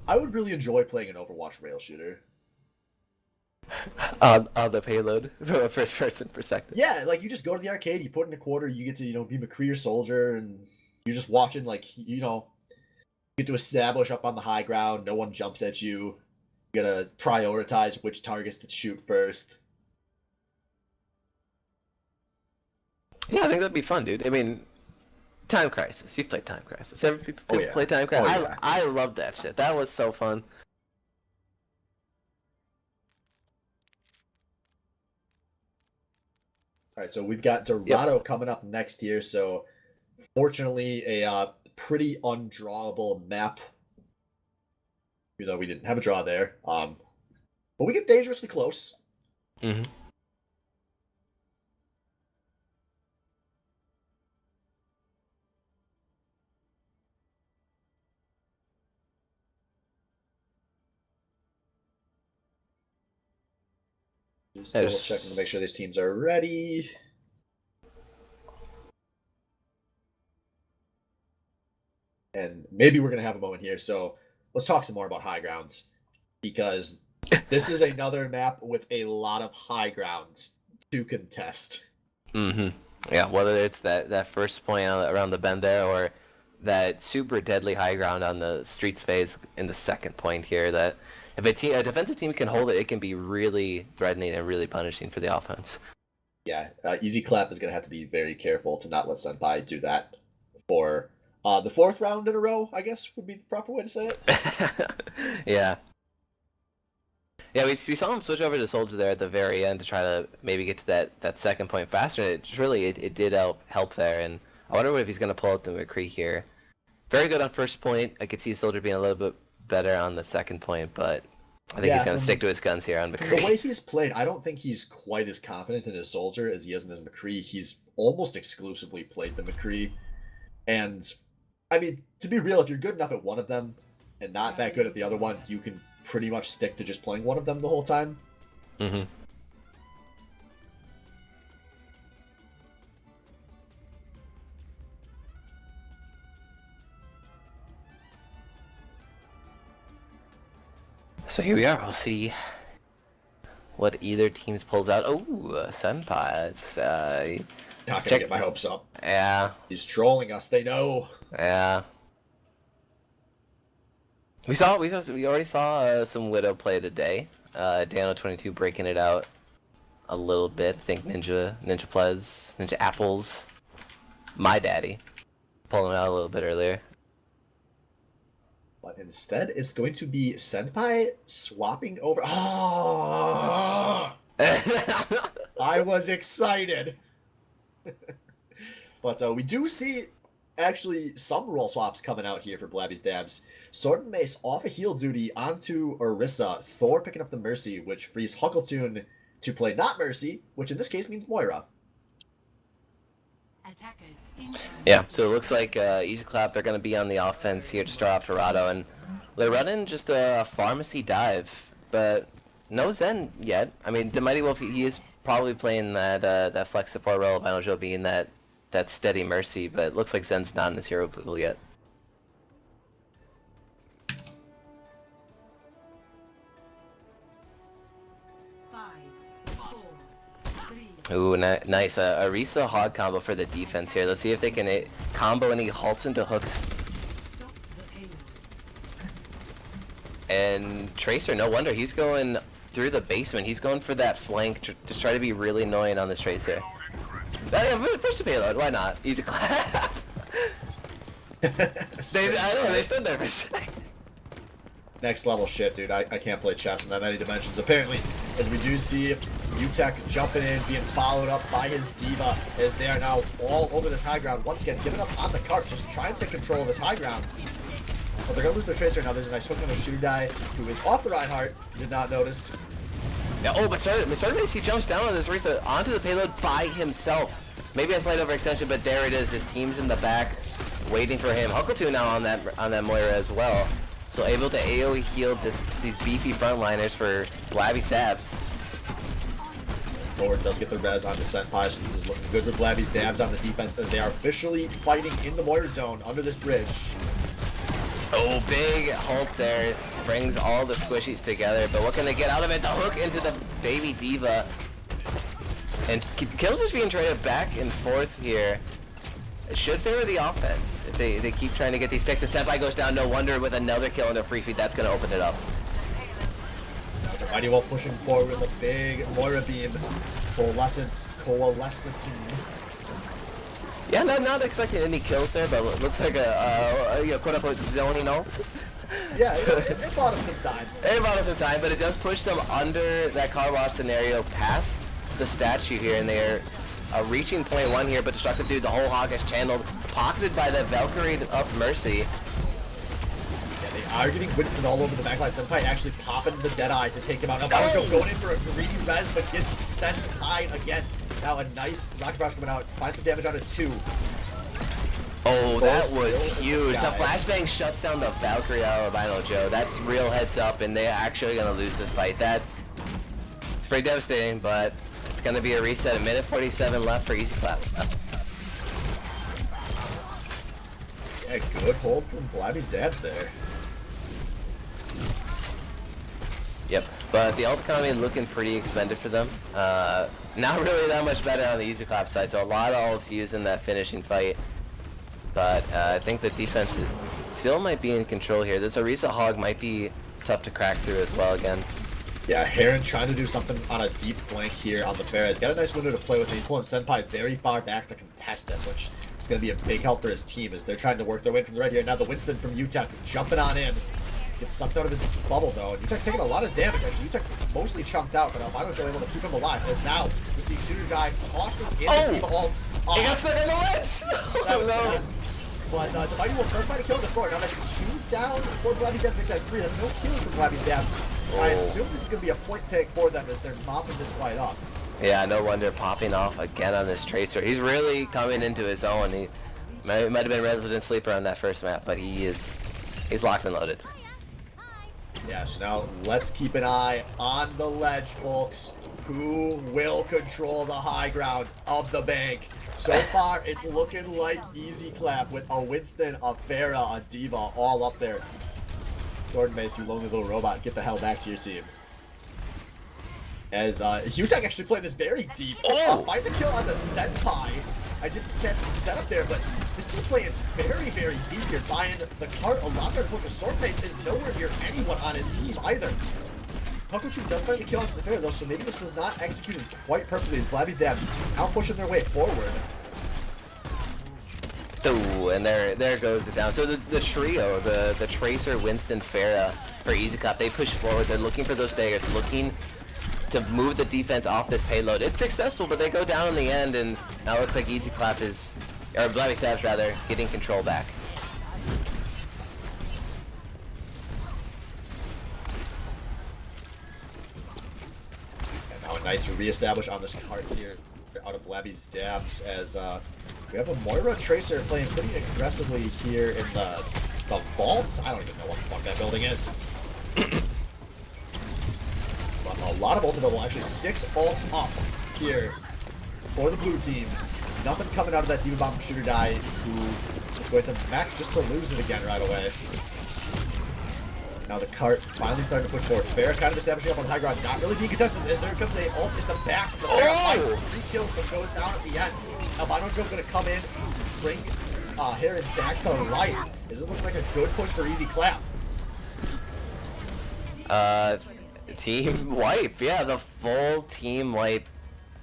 I would really enjoy playing an Overwatch rail shooter. On the payload from a first-person perspective. Yeah, like you just go to the arcade, you put in a quarter, you get to, be McCree or Soldier, and you're just watching, like, you get to establish up on the high ground, no one jumps at you. You gotta prioritize which targets to shoot first. Yeah, I think that'd be fun, dude. I mean, Time Crisis. You've played Time Crisis. Every people play Time Crisis. Oh, yeah. I love that shit. That was so fun. Alright, so we've got Dorado coming up next here, so fortunately a pretty undrawable map. Even though we didn't have a draw there. But we get dangerously close. Mm-hmm. Just double checking to make sure these teams are ready. And maybe we're going to have a moment here, so let's talk some more about high grounds. Because this is another map with a lot of high grounds to contest. Mm-hmm. Yeah, whether it's that first point around the bend there, or that super deadly high ground on the streets phase in the second point here. That If a defensive team can hold it, it can be really threatening and really punishing for the offense. Yeah, Easy Clap is going to have to be very careful to not let Senpai do that for the 4th round in a row, I guess would be the proper way to say it. Yeah. Yeah, we saw him switch over to Soldier there at the very end to try to maybe get to that second point faster. It did help there, and I wonder if he's going to pull out the McCree here. Very good on first point. I could see Soldier being a little bit better on the second point, but I think he's going to stick to his guns here on McCree. The way he's played, I don't think he's quite as confident in his Soldier as he is in his McCree. He's almost exclusively played the McCree. And, I mean, to be real, if you're good enough at one of them and not that good at the other one, you can pretty much stick to just playing one of them the whole time. Mm-hmm. So here we are. We'll see what either teams pulls out. Oh, Senpai. It's, not gonna get my hopes up. Yeah. He's trolling us. They know. Yeah. We already saw some Widow play today. Dano22 breaking it out a little bit. I think Ninja Plez, Ninja Apples, my daddy, pulling it out a little bit earlier. But instead, it's going to be Senpai swapping over. Oh! I was excited. But we do see actually some roll swaps coming out here for Blabby's Dabs. Sword and Mace off of heal duty onto Orisa. Thor picking up the Mercy, which frees Huckletune to play not Mercy, which in this case means Moira. Yeah, so it looks like Easy Clap, they're going to be on the offense here to start off Dorado, and they're running just a pharmacy dive, but no Zen yet. I mean, the Mighty Wolf, he is probably playing that flex support role, Vinyl Joe being that steady Mercy, but it looks like Zen's not in his hero pool yet. Ooh, nice. Orisa Hog combo for the defense here. Let's see if they can combo any halts into hooks. And Tracer, no wonder. He's going through the basement. He's going for that flank. Just try to be really annoying on this Tracer. Push the payload. Why not? Easy Clap. They stood there for a second. Next level shit, dude. I can't play chess in that many dimensions. Apparently, as we do see Utek jumping in, being followed up by his Diva, as they are now all over this high ground. Once again, giving up on the cart, just trying to control this high ground. But they're going to lose their Tracer. Now there's a nice hook on a shooter guy who is off the Reinhardt. Did not notice. Yeah, oh, but Mace, he jumps down on this Orisa onto the payload by himself. Maybe a slight overextension, but there it is. His team's in the back, waiting for him. Huckletune now on that Moira as well. So able to AoE heal these beefy frontliners for Blabby Stabs. Lord does get the res onto Senpai, so this is looking good for Blabby's Dabs on the defense as they are officially fighting in the Moira zone under this bridge. Oh, big halt there. Brings all the squishies together, but what can they get out of it? The hook into the baby Diva. And kills is being traded back and forth here. It should favor the offense if they keep trying to get these picks. And Senpai goes down, no wonder, with another kill and a free feed. That's going to open it up. Mighty Wolf pushing forward with a big Moira beam. Coalescing. Yeah, not expecting any kills there, but it looks like a quote-unquote zoning ult. Yeah, it bought him some time. It bought him some time, but it does push them under that car wash scenario past the statue here, and they're reaching point one here, but Destructive Dude, the whole hog is channeled, pocketed by the Valkyrie up Mercy. Yeah, they are getting Winston all over the backline. Senpai actually popping the Deadeye to take him out. Now Barujo going in for a greedy res, but gets Senpai again. Now a nice Rocket Barrage coming out, finds some damage on it too. Oh, that was huge. The flashbang shuts down the Valkyrie albino Joe. That's real heads up, and they're actually going to lose this fight. It's pretty devastating, but it's going to be a reset. A minute 47 left for Easy Clap. Yeah, good hold from Blabby's Dabs there. Yep, but the ult economy looking pretty expended for them. Not really that much better on the Easy Clap side, so a lot of ults used in that finishing fight. But I think the defense still might be in control here. This Orisa Hog might be tough to crack through as well again. Yeah, Heron trying to do something on a deep flank here on the Pharah. He's got a nice window to play with. He's pulling Senpai very far back to contest him, which is going to be a big help for his team as they're trying to work their way from the red here. Now the Winston from UTEC jumping on in. Gets sucked out of his bubble though. And UTEC's taking a lot of damage actually. UTEC mostly chunked out, but Albino's able to keep him alive. As now we see Shooter Guy tossing in the Diva ult. He got stuck in the ledge! That was bad. But Dividing Wolf does find a kill on the floor. Now that's 2 down for Blabby's Dad to make that 3. That's no kills for Blabby's Dads. I assume this is going to be a point take for them as they're mopping this fight up. Yeah, no wonder popping off again on this Tracer. He's really coming into his own. He might have been resident sleeper on that first map, but he's locked and loaded. Yeah, so now let's keep an eye on the ledge, folks. Who will control the high ground of the bank? So far, it's looking like Easy Clap with a Winston, a Pharah, a Diva all up there. Thornton Mace, you lonely little robot, get the hell back to your team. As UTEC actually played this very deep. Finds a kill on the Senpai. I didn't catch the setup there, but this team playing very, very deep here. Buying the cart a lot better push. Sword Mace is nowhere near anyone on his team either. Huckletree does find the kill onto the Pharah though, so maybe this was not executed quite perfectly as Blabby's Dabs out pushing their way forward. Ooh, and there goes it down. So the trio, the Tracer, Winston, Pharah for Easy Clap, they push forward. They're looking for those daggers, looking to move the defense off this payload. It's successful, but they go down in the end, and now it looks like Easy Clap is, or Blabby Stabs rather, getting control back. And now a nice reestablish on this cart here out of Blabby's Dabs as we have a Moira Tracer playing pretty aggressively here in the vaults. I don't even know what the fuck that building is. But a lot of ults available. Actually, 6 ults up here for the blue team. Nothing coming out of that Diva Bomb from Shooter Guy, who is going to mech just to lose it again right away. Now the cart finally starting to push forward. Pharah kind of establishing up on the high ground, not really being contested as there comes a ult in the back. The Pharah finds 3 kills but goes down at the end. Albino Joe going to come in, bring Heron back to life. Is this looking like a good push for Easy Clap? Team wipe, yeah, the full team wipe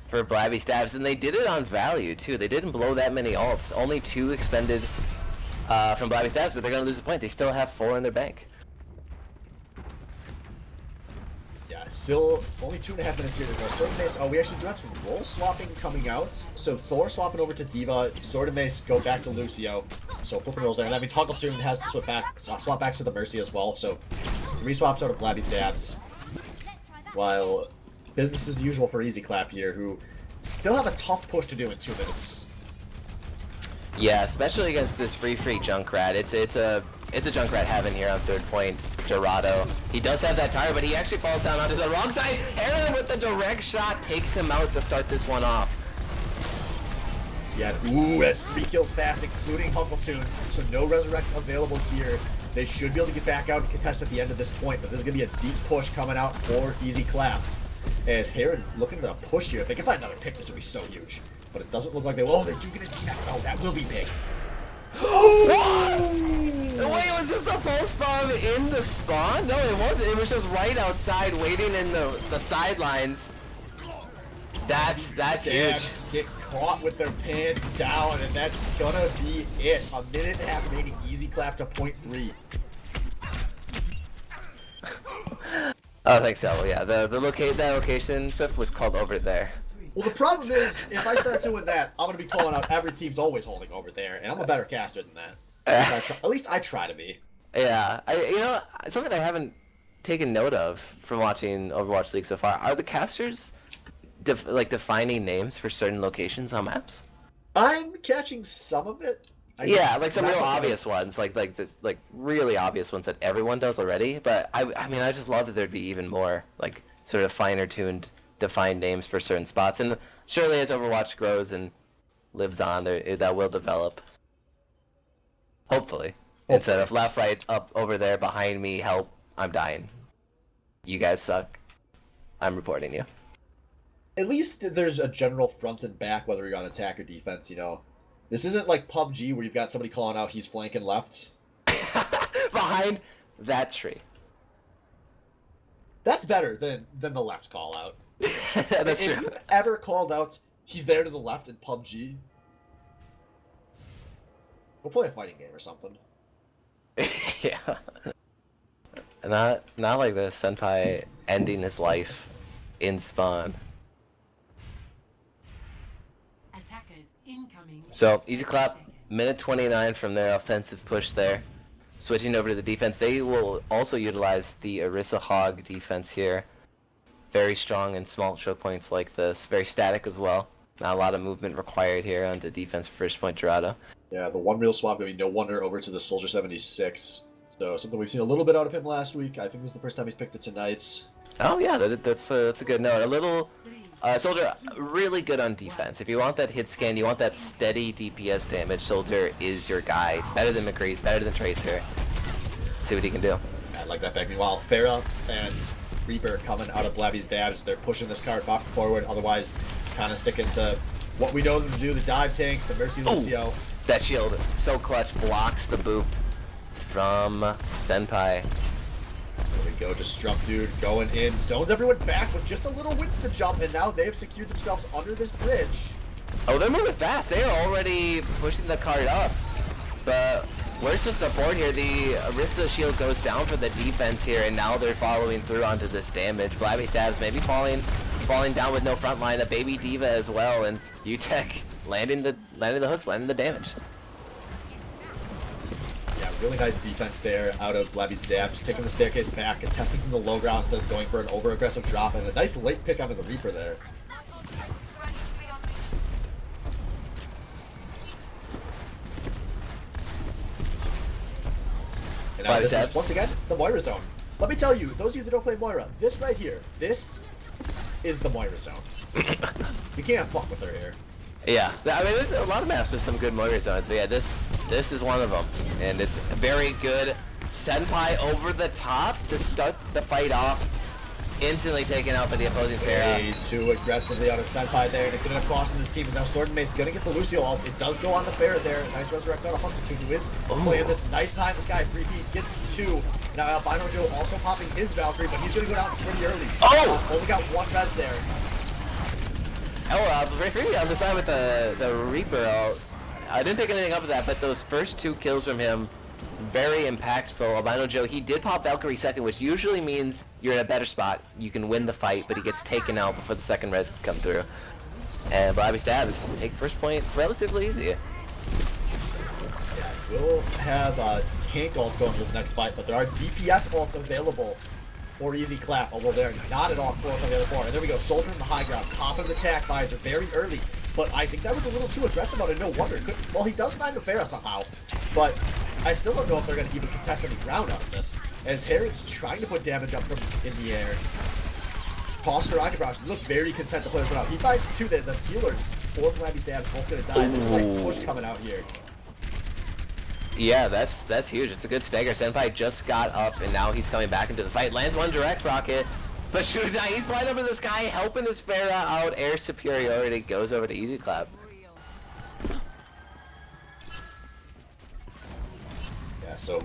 for Blabby Stabs, and they did it on value too. They didn't blow that many ults, only 2 expended from Blabby Stabs, but they're gonna lose the point. They still have 4 in their bank. Yeah, still only 2.5 minutes here. There's a Sword and Mace. Oh, we actually do have some role swapping coming out. So Thor swapping over to Diva, Sword and Mace go back to Lucio. So flipping roles there, and that means Huckletree has to swap back to the Mercy as well. So 3 swaps out of Blabby's Dabs. While business as usual for Easy Clap here, who still have a tough push to do in 2 minutes. Yeah, especially against this free Junkrat. It's a Junkrat heaven here on 3rd point. Dorado. He does have that tire, but he actually falls down onto the wrong side. Heron with the direct shot takes him out to start this one off. Yeah, ooh, that's 3 kills fast, including Huckletree. So no resurrects available here. They should be able to get back out and contest at the end of this point, but this is going to be a deep push coming out for Easy Clap. As Heron looking to push here. If they can find another pick, this would be so huge. But it doesn't look like they will. Oh, they do get a team. Oh, that will be big. Oh! Wait, was this a pulse bomb in the spawn? No, it wasn't. It was just right outside, waiting in the sidelines. That's huge. Get caught with their pants down, and that's gonna be it. A minute and a half remaining. Easy Clap to point 3. Oh, thanks, so. Yeah, that location Swift was called over there. Well, the problem is, if I start doing that, I'm gonna be calling out every team's always holding over there, and I'm a better caster than that. At least I try to be. Yeah, you know, something I haven't taken note of from watching Overwatch League so far, are the casters defining names for certain locations on maps? I'm catching some of it. Yeah, like some real obvious ones, like really obvious ones that everyone does already. But I mean, I just love that there'd be even more like sort of finer tuned, defined names for certain spots. And surely as Overwatch grows and lives on, that will develop. Hopefully. Instead of left, right, up, over there, behind me, help, I'm dying. You guys suck. I'm reporting you. At least there's a general front and back, whether you're on attack or defense, you know. This isn't like PUBG where you've got somebody calling out he's flanking left. Behind that tree. That's better than the left call out. That's If true. you've ever called out, he's there to the left in PUBG, we'll play a fighting game or something. Yeah. Not like the Senpai ending his life in spawn. Attackers incoming. So, easy clap. Minute 29 from their offensive push there. Switching over to the defense, they will also utilize the Orisa Hog defense here. Very strong in small choke points like this. Very static as well. Not a lot of movement required here on the defense for first point Dorado. Yeah, the one real swap gonna be no wonder over to the Soldier 76. So something we've seen a little bit out of him last week. I think this is the first time he's picked it tonight. Oh yeah, that's a good note. A little Soldier really good on defense. If you want that hit scan, you want that steady DPS damage, Soldier is your guy. He's better than McCree, he's better than Tracer. See what he can do. I like that back. Meanwhile, Farah and Reaper coming out of Blabby's dabs. They're pushing this card back forward. Otherwise, kind of sticking to what we know them to do: the dive tanks, the Mercy Lucio. That shield, so clutch, blocks the boop from Senpai. There we go, Destruct Dude going in. Zones everyone back with just a little Winston jump, and now they've secured themselves under this bridge. Oh, they're moving fast. They're already pushing the card up. But where's the support here? The Orisa shield goes down for the defense here, and now they're following through onto this damage. Blabby Stabs maybe falling down with no front line. A baby diva as well, and UTech landing the hooks, landing the damage. Yeah, really nice defense there out of Blabby's dabs, taking the staircase back and testing from the low ground instead of going for an over-aggressive drop, and a nice late pick onto the Reaper there. And now this is, once again, the Moira zone. Let me tell you, those of you that don't play Moira, this right here, this is the Moira zone. You can't fuck with her here. Yeah, I mean, there's a lot of maps with some good Moira zones, but yeah, this is one of them, and it's very good. Senpai over the top to start the fight off, instantly taken out by the opposing Farah. Way too aggressively out of Senpai there, and it could end up costing this team. Is now Sword and Mace gonna get the Lucio ult. It does go on the Farah there. Nice resurrect out of Hunter who is playing this nice high in the sky. Freebie gets 2. Now Albino Joe also popping his Valkyrie, but he's gonna go down pretty early. Only got 1 res there. Oh, Freebie on the side with the Reaper. I didn't pick anything up with that, but those first 2 kills from him, very impactful. Albino Joe, he did pop Valkyrie second, which usually means you're in a better spot. You can win the fight, but he gets taken out before the second res can come through. And Blabby Stabs take first point relatively easy. Yeah, we'll have tank ults going to this next fight, but there are DPS ults available for easy clap, although they're not at all close on the other floor. And there we go, Soldier in the high ground, popping the attack visor very early. But I think that was a little too aggressive out of no wonder. Well, he does find the Farah somehow, but I still don't know if they're going to even contest any ground out of this, as Herod's trying to put damage up from in the air. Toss eyebrows, look very content to play this one out. He finds 2 there, the healers for Blabby's dabs both going to die. There's a nice push coming out here. Yeah, that's huge. It's a good stagger. Senpai just got up, and now he's coming back into the fight. Lands 1 direct rocket. But Shudai, he's flying up in the sky, helping his Farah out. Air superiority goes over to easy clap. Yeah, so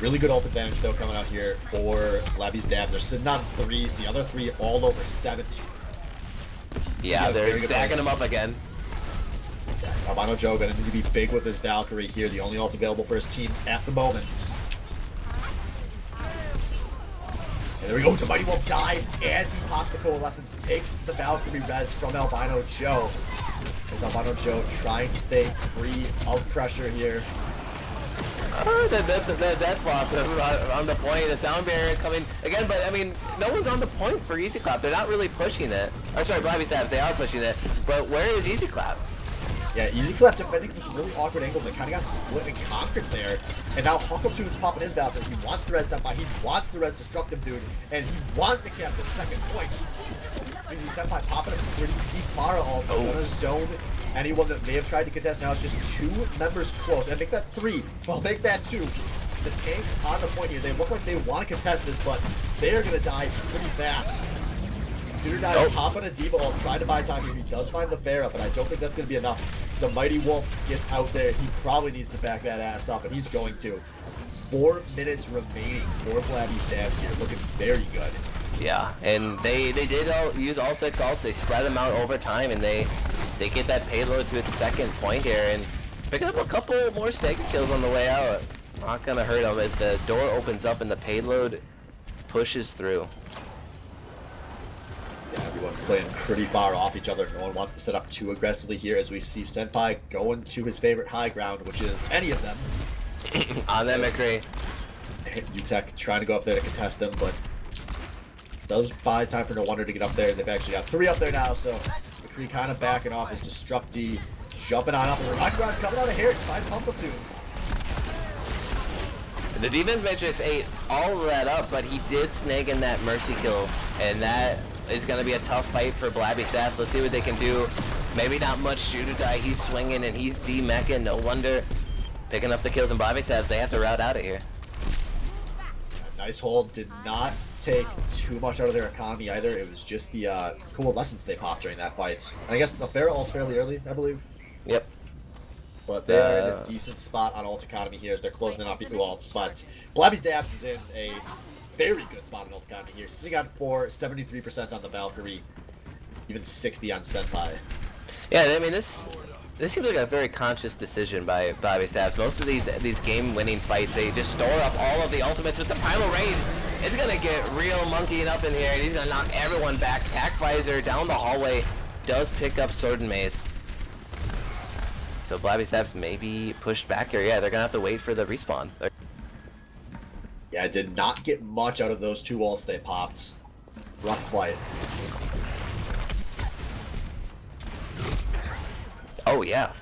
really good ult advantage though coming out here for Blabby's dabs. They're sitting on 3, the other 3 all over 70. Yeah, they're stacking them up again. Yeah, Albino Joe gonna need to be big with his Valkyrie here, the only ult available for his team at the moment. And there we go, Mighty Wolf dies as he pops the Coalescence, takes the Valkyrie res from Albino Joe. As Albino Joe trying to stay free of pressure here. The death boss on the point, the sound barrier coming again, but I mean, no one's on the point for Easy Clap. They're not really pushing it. Or sorry, Blabby Stabs, they are pushing it, but where is Easy Clap? Yeah, Easy Clap defending from some really awkward angles that kind of got split and conquered there. And now Huckletune's popping his Valkyrie. He wants the res Senpai, he wants the res Destructive Dude, and he wants to cap the second point. Easy Senpai popping a pretty deep Mara ult, so gonna zone anyone that may have tried to contest. Now it's just 2 members close. And make that 3, well, make that 2. The tanks on the point here, they look like they want to contest this, but they are gonna die pretty fast. Dude or die, popping a Diva ult, trying to buy time here. He does find the Farah, but I don't think that's going to be enough. The Mighty Wolf gets out there. He probably needs to back that ass up, and he's going to. 4 minutes remaining for Blabby Stabs here, looking very good. Yeah, and they did use all 6 ults. They spread them out over time, and they get that payload to its second point here, and picking up a couple more stake kills on the way out. Not gonna hurt them as the door opens up and the payload pushes through. Yeah, everyone playing pretty far off each other. No one wants to set up too aggressively here as we see Senpai going to his favorite high ground, which is any of them. On that McCree. UTech trying to go up there to contest him, but does buy time for No Wonder to get up there. They've actually got 3 up there now, so McCree kind of backing off as Destructy jumping on up as Rocket Barrage coming out of here. Finds Hunkle2. The defense matrix ate all of that up, but he did snag in that mercy kill, and that is going to be a tough fight for Blabby Staff. Let's see what they can do. Maybe not much shooter die. He's swinging and he's D-meching. No Wonder picking up the kills, and Blabby Staffs, they have to route out of here. Nice hold. Did not take too much out of their economy either. It was just the coalescence they popped during that fight. And I guess the fair ult fairly early, I believe. Yep. But they are in a decent spot on ult economy here as they're closing in off the ults. But Blabby Stabs is in a very good spot on ult economy here. Sitting on 4, 73% on the Valkyrie, even 60 on Senpai. Yeah, I mean this seems like a very conscious decision by Blabby Stabs. Most of these game-winning fights, they just store up all of the ultimates with the Primal Rage. It's gonna get real monkeying up in here, and he's gonna knock everyone back. Tac Visor down the hallway does pick up Sword and Mace. So Blabby Stabs may be pushed back here. Yeah, they're gonna have to wait for the respawn. Yeah, did not get much out of those 2 ults they popped. Rough fight. Oh yeah,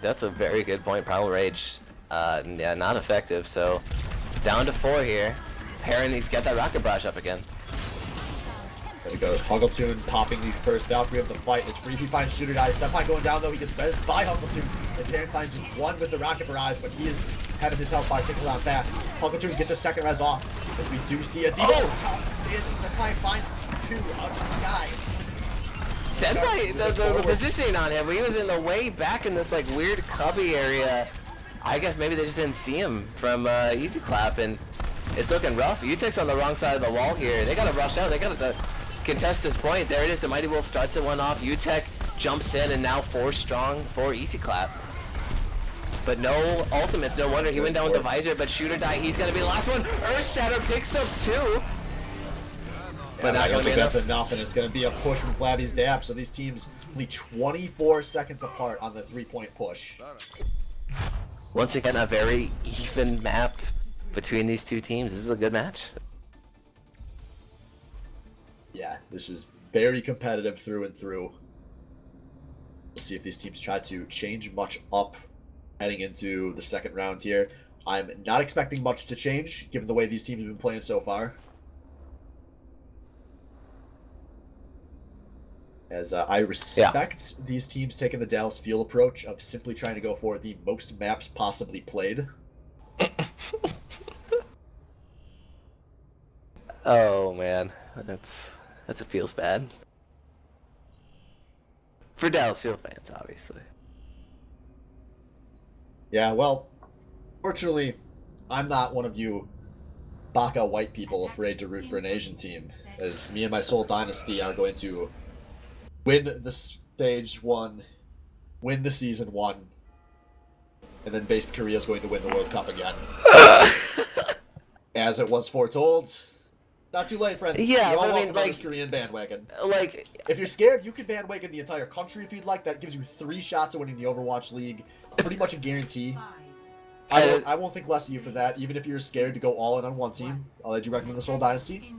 that's a very good point. Primal Rage, yeah, not effective. So down to 4 here. Heron, he's got that Rocket Barrage up again. There we go. Hunkle2 popping the first Valkyrie of the fight. As Freebie finds Shooter Die. Senpai going down though. He gets rezzed by Hunkle2. As Heron finds just 1 with the Rocket Barrage, but he is having his health bar tickle down fast. Hunkle2 gets a second res off. As we do see a deep Senpai finds 2 out of the sky. Senpai, the positioning on him, he was in the way back in this like weird cubby area. I guess maybe they just didn't see him from Easy Clap, and it's looking rough. UTech's on the wrong side of the wall here. They gotta rush out. They gotta contest this point. There it is. The Mighty Wolf starts it 1 off. UTech jumps in, and now 4 strong for Easy Clap. But no ultimates. No Wonder he went down with the Visor, but Shooter Die. He's gonna be the last one. Earth Shatter picks up 2. But I don't think that's enough, and it's going to be a push from Blabby's Dab. So these teams only 24 seconds apart on the 3-point push. Once again, a very even map between these 2 teams. This is a good match. Yeah, this is very competitive through and through. We'll see if these teams try to change much up heading into the second round here. I'm not expecting much to change, given the way these teams have been playing so far. As I respect these teams taking the Dallas Fuel approach of simply trying to go for the most maps possibly played. Oh man, it feels bad. For Dallas Fuel fans, obviously. Yeah, well, fortunately, I'm not one of you Baka white people afraid to root for an Asian team, as me and my Seoul Dynasty are going to win the stage 1, win the season 1, and then Based Korea is going to win the World Cup again. As it was foretold. Not too late, friends. Yeah, You're all I mean, welcome on like, this Korean bandwagon. Like, if you're scared, you can bandwagon the entire country if you'd like. That gives you 3 shots of winning the Overwatch League. Pretty much a guarantee. I won't think less of you for that, even if you're scared to go all in on one team. I'll let you recommend the Seoul Dynasty.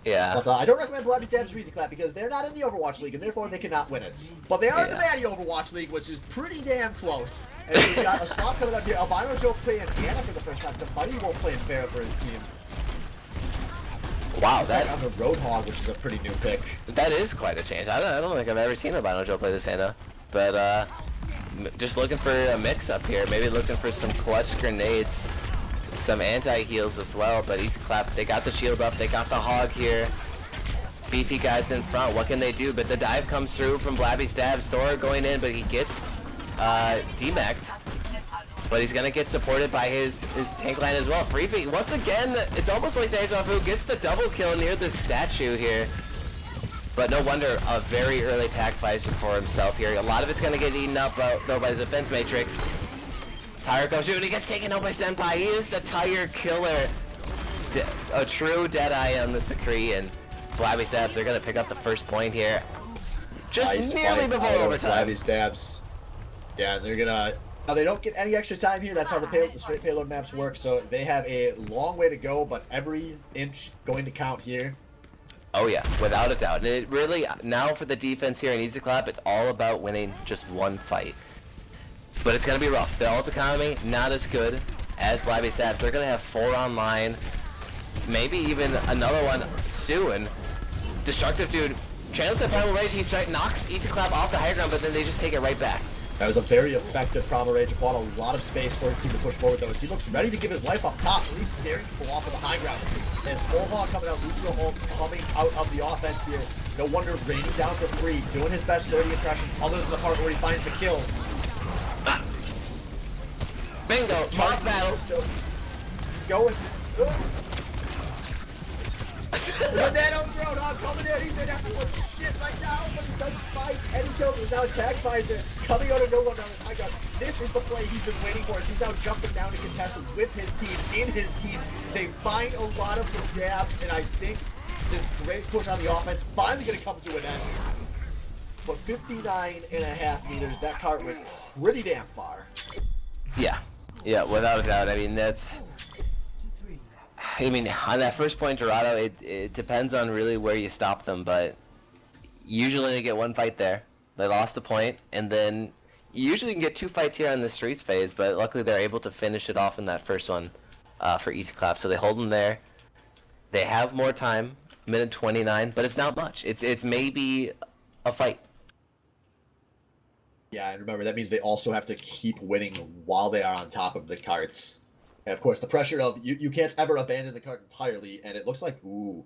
yeah. But I don't recommend Blabby Stabs or Easy Clap because they're not in the Overwatch League and therefore they cannot win it. But they are in the Maddie Overwatch League, which is pretty damn close. And we've got a swap coming up here. Albino Joe playing Anna for the first time. The Mighty Wolf playing Farrah for his team. Wow, that on the Roadhog, which is a pretty new pick. That is quite a change. I don't think I've ever seen Albino Joe play this Anna. But just looking for a mix-up here. Maybe looking for some clutch grenades. Some anti-heals as well, but Easy Clap, they got the shield up, they got the hog here. Beefy guys in front, what can they do? But the dive comes through from Blabby Stabs. Thor going in, but he gets demeched. but he's gonna get supported by his tank line as well. Freefeet, once again, it's almost like Deja Vu gets the double kill near the statue here. But no wonder a very early tag visor for himself here. A lot of it's gonna get eaten up though by the defense matrix. Tire goes through and he gets taken out by Senpai. He is the tire killer. A true deadeye on this McCree, and Blabby Stabs, they're gonna pick up the first point here. Just Nice nearly fight before out of overtime. Blabby Stabs. Yeah, they're gonna. Now they don't get any extra time here. That's how the straight payload maps work. So they have a long way to go, but every inch going to count here. Oh yeah, without a doubt. And it really, now for the defense here in Easy Clap, it's all about winning just one fight. But it's going to be rough. The ult economy, not as good as Blabby Stabs. They're going to have 4 online, maybe even another one soon. Destructive Dude, channels that Primal Rage, he knocks Easy Clap off the high ground, but then they just take it right back. That was a very effective Primal Rage. Bought a lot of space for his team to push forward, though, as he looks ready to give his life up top, at least scaring people off of the high ground. There's Bullhawk coming out, Lucio Ult coming out of the offense here. No wonder raining down for free, doing his best 30 impression, other than the part where he finds the kills. Bingo, mock battle. Still going. There's a nano Roadhog coming in. He's in everyone's shit right now, but he doesn't fight. And he kills. He's now tag visor coming out of no one down this high ground. This is the play he's been waiting for. He's now jumping down to contest with his team, in his team. They find a lot of the dabs, and I think this great push on the offense finally going to come to an end. But 59.5 meters, that cart went pretty damn far. Yeah, without a doubt. I mean, that's... I mean, on that first point, Dorado, it depends on really where you stop them, but usually they get one fight there. They lost the point, and then you usually can get 2 fights here on the streets phase, but luckily they're able to finish it off in that first one for Easy Clap. So they hold them there. They have more time, minute 29, but it's not much. It's maybe a fight. Yeah, and remember, that means they also have to keep winning while they are on top of the carts. And of course, the pressure of you can't ever abandon the cart entirely, and it looks like, ooh,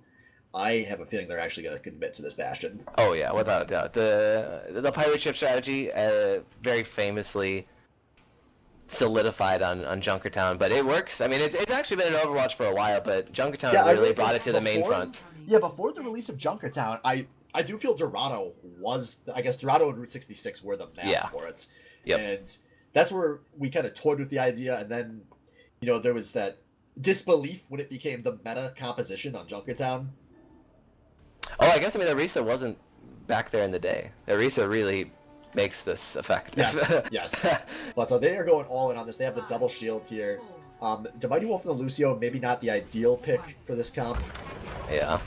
I have a feeling they're actually going to commit to this Bastion. Oh yeah, without a doubt. The pirate ship strategy, very famously solidified on Junkertown, but it works. I mean, it's actually been in Overwatch for a while, but Junkertown really brought it to the main front. Yeah, before the release of Junkertown, I do feel Dorado was, I guess Dorado and Route 66 were the maps for it. Yep. And that's where we kind of toyed with the idea, and then, you know, there was that disbelief when it became the meta composition on Junkertown. Oh, I guess, I mean, Arisa wasn't back there in the day. Arisa really makes this effective. Yes, yes. But so they are going all in on this. They have the double shields here. The Mighty Wolf and the Lucio, maybe not the ideal pick for this comp. Yeah.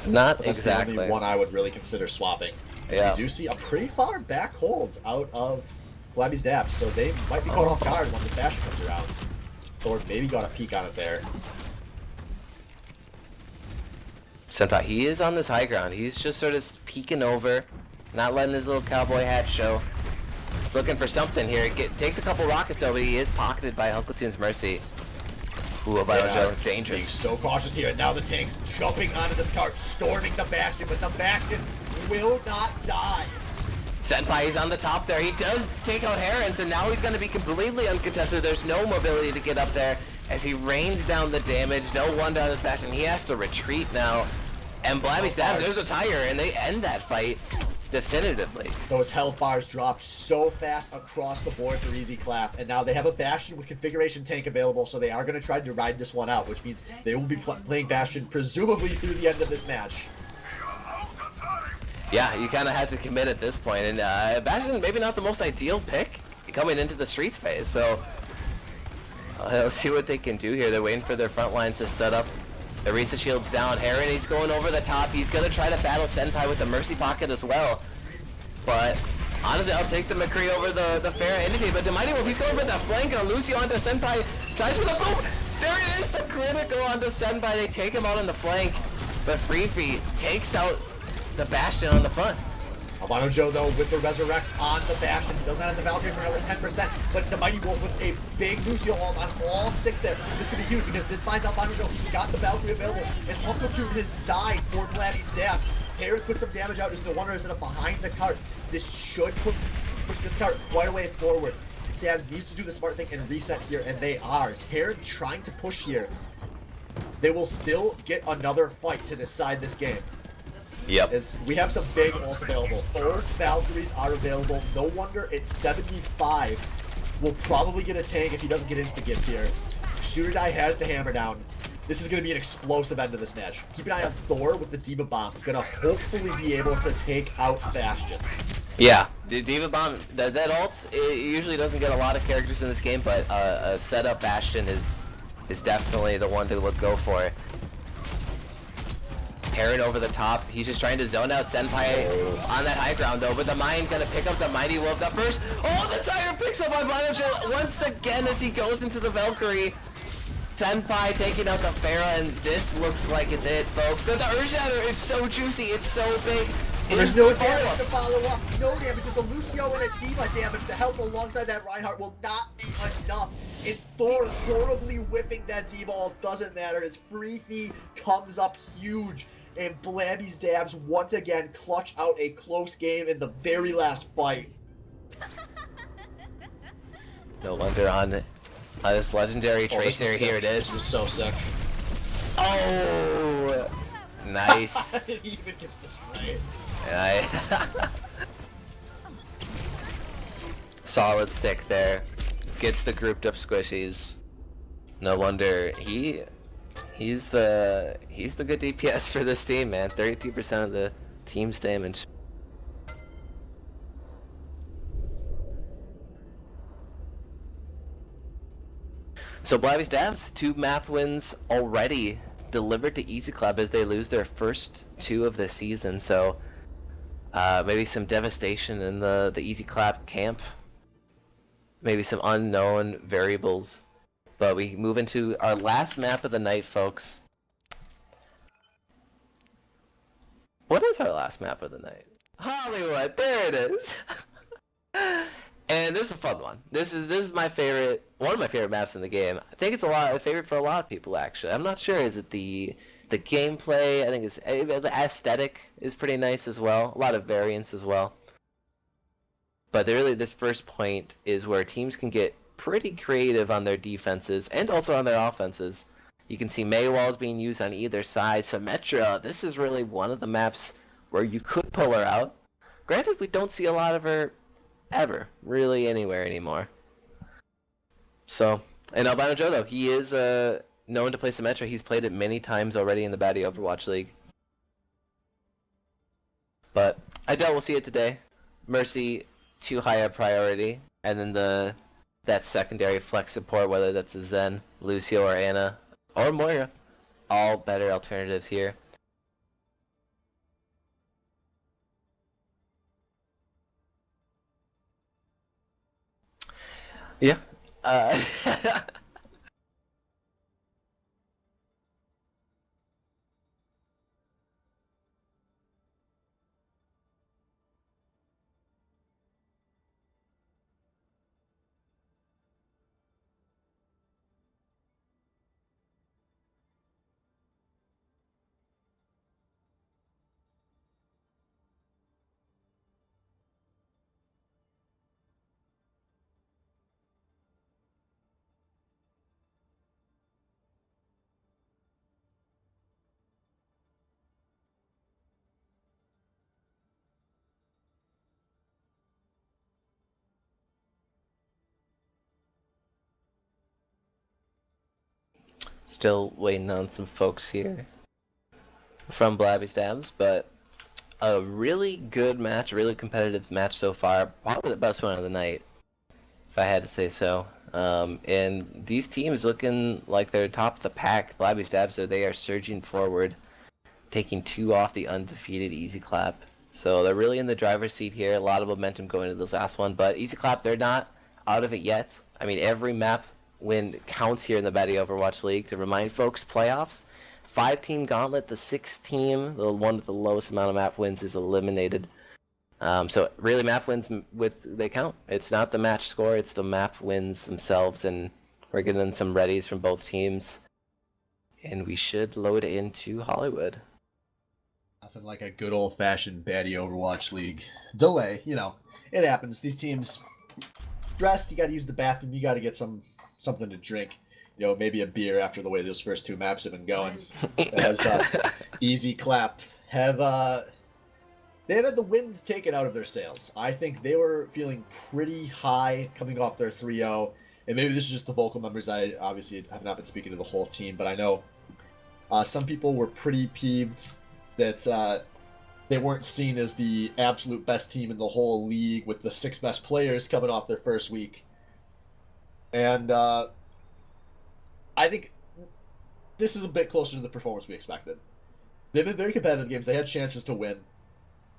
Not But that's exactly. the only one I would really consider swapping. Yeah. We do see a pretty far back hold out of Blabby's Dabs, so they might be caught off guard when this Bastion comes around. Thor maybe got a peek on it there. Senpai, he is on this high ground. He's just sort of peeking over, not letting his little cowboy hat show. He's looking for something here. Takes a couple rockets though, but he is pocketed by Hulkatoon's Mercy. Ooh, Joe, dangerous. Being so cautious here. Now the tank's jumping onto this cart, storming the Bastion, but the Bastion will not die. Senpai is on the top there. He does take out Heron, so now he's going to be completely uncontested. There's no mobility to get up there as he rains down the damage. No wonder on this Bastion. He has to retreat now. And Blabby stabs. There's a tire, and they end that fight definitively. Those health bars dropped so fast across the board for Easy Clap, and now they have a Bastion with configuration tank available, so they are going to try to ride this one out, which means they will be playing Bastion presumably through the end of this match. Yeah, you kind of had to commit at this point, and Bastion maybe not the most ideal pick coming into the streets phase, so let's see what they can do here. They're waiting for their front lines to set up. Arisa shield's down. Heron, he's going over the top. He's going to try to battle Senpai with the Mercy Pocket as well. But honestly, I'll take the McCree over the Pharah Entity. But the Mighty Wolf, he's going for the flank, and Lucio onto Senpai. Tries for the boom. There it is, the critical onto Senpai. They take him out on the flank. But Freefeet takes out the Bastion on the front. Albano Joe, though, with the Resurrect on the Bastion. He does not have the Valkyrie for another 10%, but the Mighty Wolf with a big Lucio ult on all 6 there. This could be huge because this buys Albano Joe. He's got the Valkyrie available, and Hulkatoon has died for Blabby's Dabs. Harris put some damage out, just no wonder is that behind the cart. This should push this cart quite a way forward. Dabs needs to do the smart thing and reset here, and they are. As Heron trying to push here, they will still get another fight to decide this game. Yep. As we have some big ults available. Both Valkyries are available. No wonder it's 75. We'll probably get a tank if he doesn't get insta-gift here. Shooter Die has the hammer down. This is going to be an explosive end to this match. Keep an eye on Thor with the D.Va Bomb. Gonna hopefully be able to take out Bastion. Yeah, the D.Va Bomb, that ult, it usually doesn't get a lot of characters in this game, but a setup Bastion is definitely the one to go for. Heron over the top, he's just trying to zone out Senpai on that high ground though, but the Mine gonna pick up the Mighty Wolf up first. Oh, the tire picks up on Binacho once again as he goes into the Valkyrie. Senpai taking out the Pharah, and this looks like it's it, folks. The Earth Shatter, it's so juicy, it's so big. Well, there's no damage to follow up, no damage, just a Lucio and a D.Va damage to help alongside that Reinhardt will not be enough. And Thor horribly whiffing that D.Va ult doesn't matter as Freethy comes up huge. And Blabby's Dabs once again clutch out a close game in the very last fight. No wonder on this legendary Tracer, here it is. This was so sick. Oh! Nice. It even gets the spray. Solid stick there. Gets the grouped up squishies. No wonder he's the good DPS for this team, man. 32% of the team's damage. So Blabby's Dabs, 2 map wins already delivered to Easy Club as they lose their first 2 of the season. So maybe some devastation in the Easy Clap camp. Maybe some unknown variables. But we move into our last map of the night, folks. What is our last map of the night? Hollywood, there it is. And this is a fun one. This is my favorite, one of my favorite maps in the game. I think it's a favorite for a lot of people actually. I'm not sure. Is it the gameplay? I think it's the aesthetic is pretty nice as well. A lot of variance as well. But really, this first point is where teams can get pretty creative on their defenses and also on their offenses. You can see Mei walls being used on either side. Symmetra, this is really one of the maps where you could pull her out. Granted, we don't see a lot of her ever, really anywhere anymore. So, and Albino Joe though, he is known to play Symmetra. He's played it many times already in the Baddie Overwatch League. But I doubt we'll see it today. Mercy, too high a priority. And then that secondary flex support, whether that's a Zen, Lucio, or Ana, or Moira. All better alternatives here. Yeah. Still waiting on some folks here from Blabby's Dabs, but a really good match, a really competitive match so far. Probably the best one of the night, if I had to say so. And these teams looking like they're top of the pack. Blabby's Dabs, so they are surging forward, taking 2 off the undefeated Easy Clap. So they're really in the driver's seat here. A lot of momentum going into this last one, but Easy Clap, they're not out of it yet. I mean, every map win counts here in the Baddie Overwatch League. To remind folks, playoffs, 5-team gauntlet, the 6th team, the one with the lowest amount of map wins, is eliminated. So really, map wins, they count. It's not the match score, it's the map wins themselves, and we're getting some readies from both teams. And we should load into Hollywood. Nothing like a good old-fashioned Baddie Overwatch League delay. You know, it happens. These teams stressed, you got to use the bathroom, you got to get something to drink. You know, maybe a beer after the way those first 2 maps have been going. As Easy Clap have they had the wins taken out of their sails. I think they were feeling pretty high coming off their 3-0. And maybe this is just the vocal members. I obviously have not been speaking to the whole team, but I know some people were pretty peeved that they weren't seen as the absolute best team in the whole league with the 6 best players coming off their first week. And I think this is a bit closer to the performance we expected. They've been very competitive games. They had chances to win,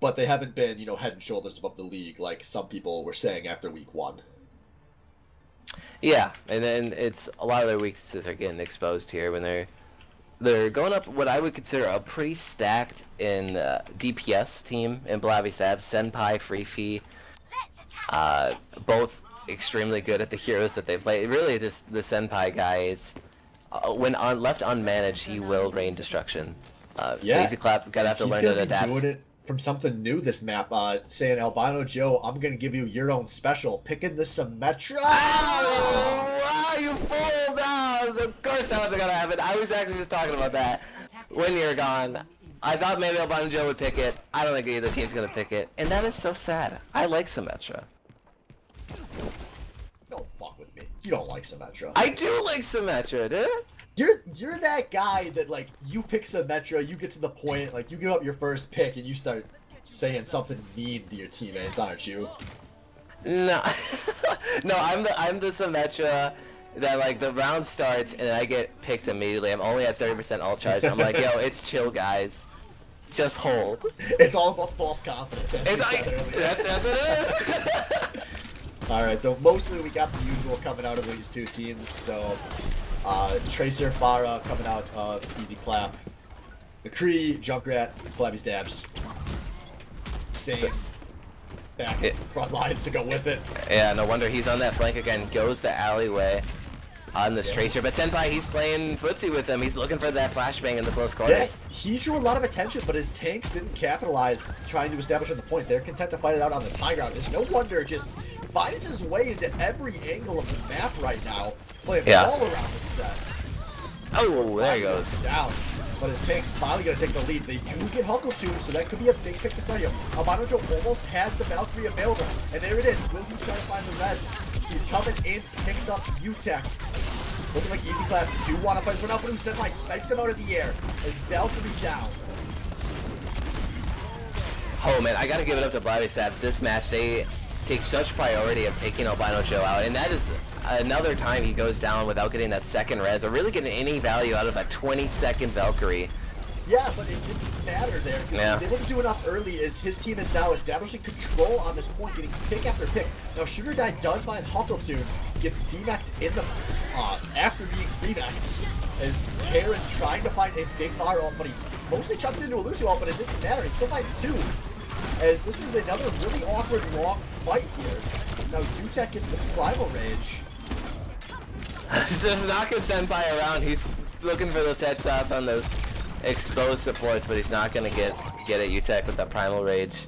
but they haven't been, you know, head and shoulders above the league like some people were saying after week 1. Yeah, and then it's a lot of their weaknesses are getting exposed here when they're going up what I would consider a pretty stacked in DPS team in Blabby Sab, Senpai, Freefee, both extremely good at the heroes that they play. Really, the Senpai guy is when left unmanaged, he will rain destruction. Yeah, so Easy Clap gotta have to learn to adapt. He's doing it from something new this map, saying, Albino Joe, I'm going to give you your own special, picking the Symmetra. Oh, wow, you fooled out! Of course that wasn't going to happen. I was actually just talking about that when you're gone. I thought maybe Albino Joe would pick it. I don't think either team's going to pick it. And that is so sad. I like Symmetra. Don't fuck with me. You don't like Symmetra. I do like Symmetra, dude. You're that guy that, like, you pick Symmetra, you get to the point, like, you give up your first pick and you start saying something mean to your teammates, aren't you? No. No, I'm the Symmetra that, like, the round starts and I get picked immediately. I'm only at 30% ult charge. I'm like, yo, it's chill, guys. Just hold. It's all about false confidence, as you said earlier. That's what it is. Alright, so mostly we got the usual coming out of these 2 teams, so... Tracer, Farah coming out of Easy Clap. McCree, Junkrat, Blabby Stabs. Same back front lines to go with it. Yeah, no wonder he's on that flank again. Goes the alleyway on this Tracer. But Senpai, he's playing footsie with him. He's looking for that flashbang in the close corners. Yeah, he drew a lot of attention, but his tanks didn't capitalize trying to establish on the point. They're content to fight it out on this high ground. It's no wonder just finds his way into every angle of the map right now, playing all around the set. Oh, there he goes. Down. But his tank's finally going to take the lead. They do get Huckle Tune, so that could be a big pick to study. Albino Joe almost has the Valkyrie available. And there it is. Will he try to find the res? He's coming in, picks up UTech. Looking like Easy Clap do want to fight this one out, but Senpai snipes him out of the air. His Valkyrie down. Oh man, I gotta give it up to Blabby Stabs. This match, they take such priority of taking Albino Joe out, and that is another time he goes down without getting that second res or really getting any value out of that 20-second Valkyrie. Yeah, but it didn't matter there because he was able to do enough early as his team is now establishing control on this point, getting pick after pick. Now Sugar Guy does find Huckletune, gets demacked in the after being remacked as Heron trying to find a big fire ult, but he mostly chucks it into a Lucio ult, but it didn't matter. He still finds 2. As this is another really awkward long fight here. Now UTech gets the Primal Rage. Just knocking Senpai around. He's looking for those headshots on those exposed supports, but he's not going to get at UTech with that Primal Rage.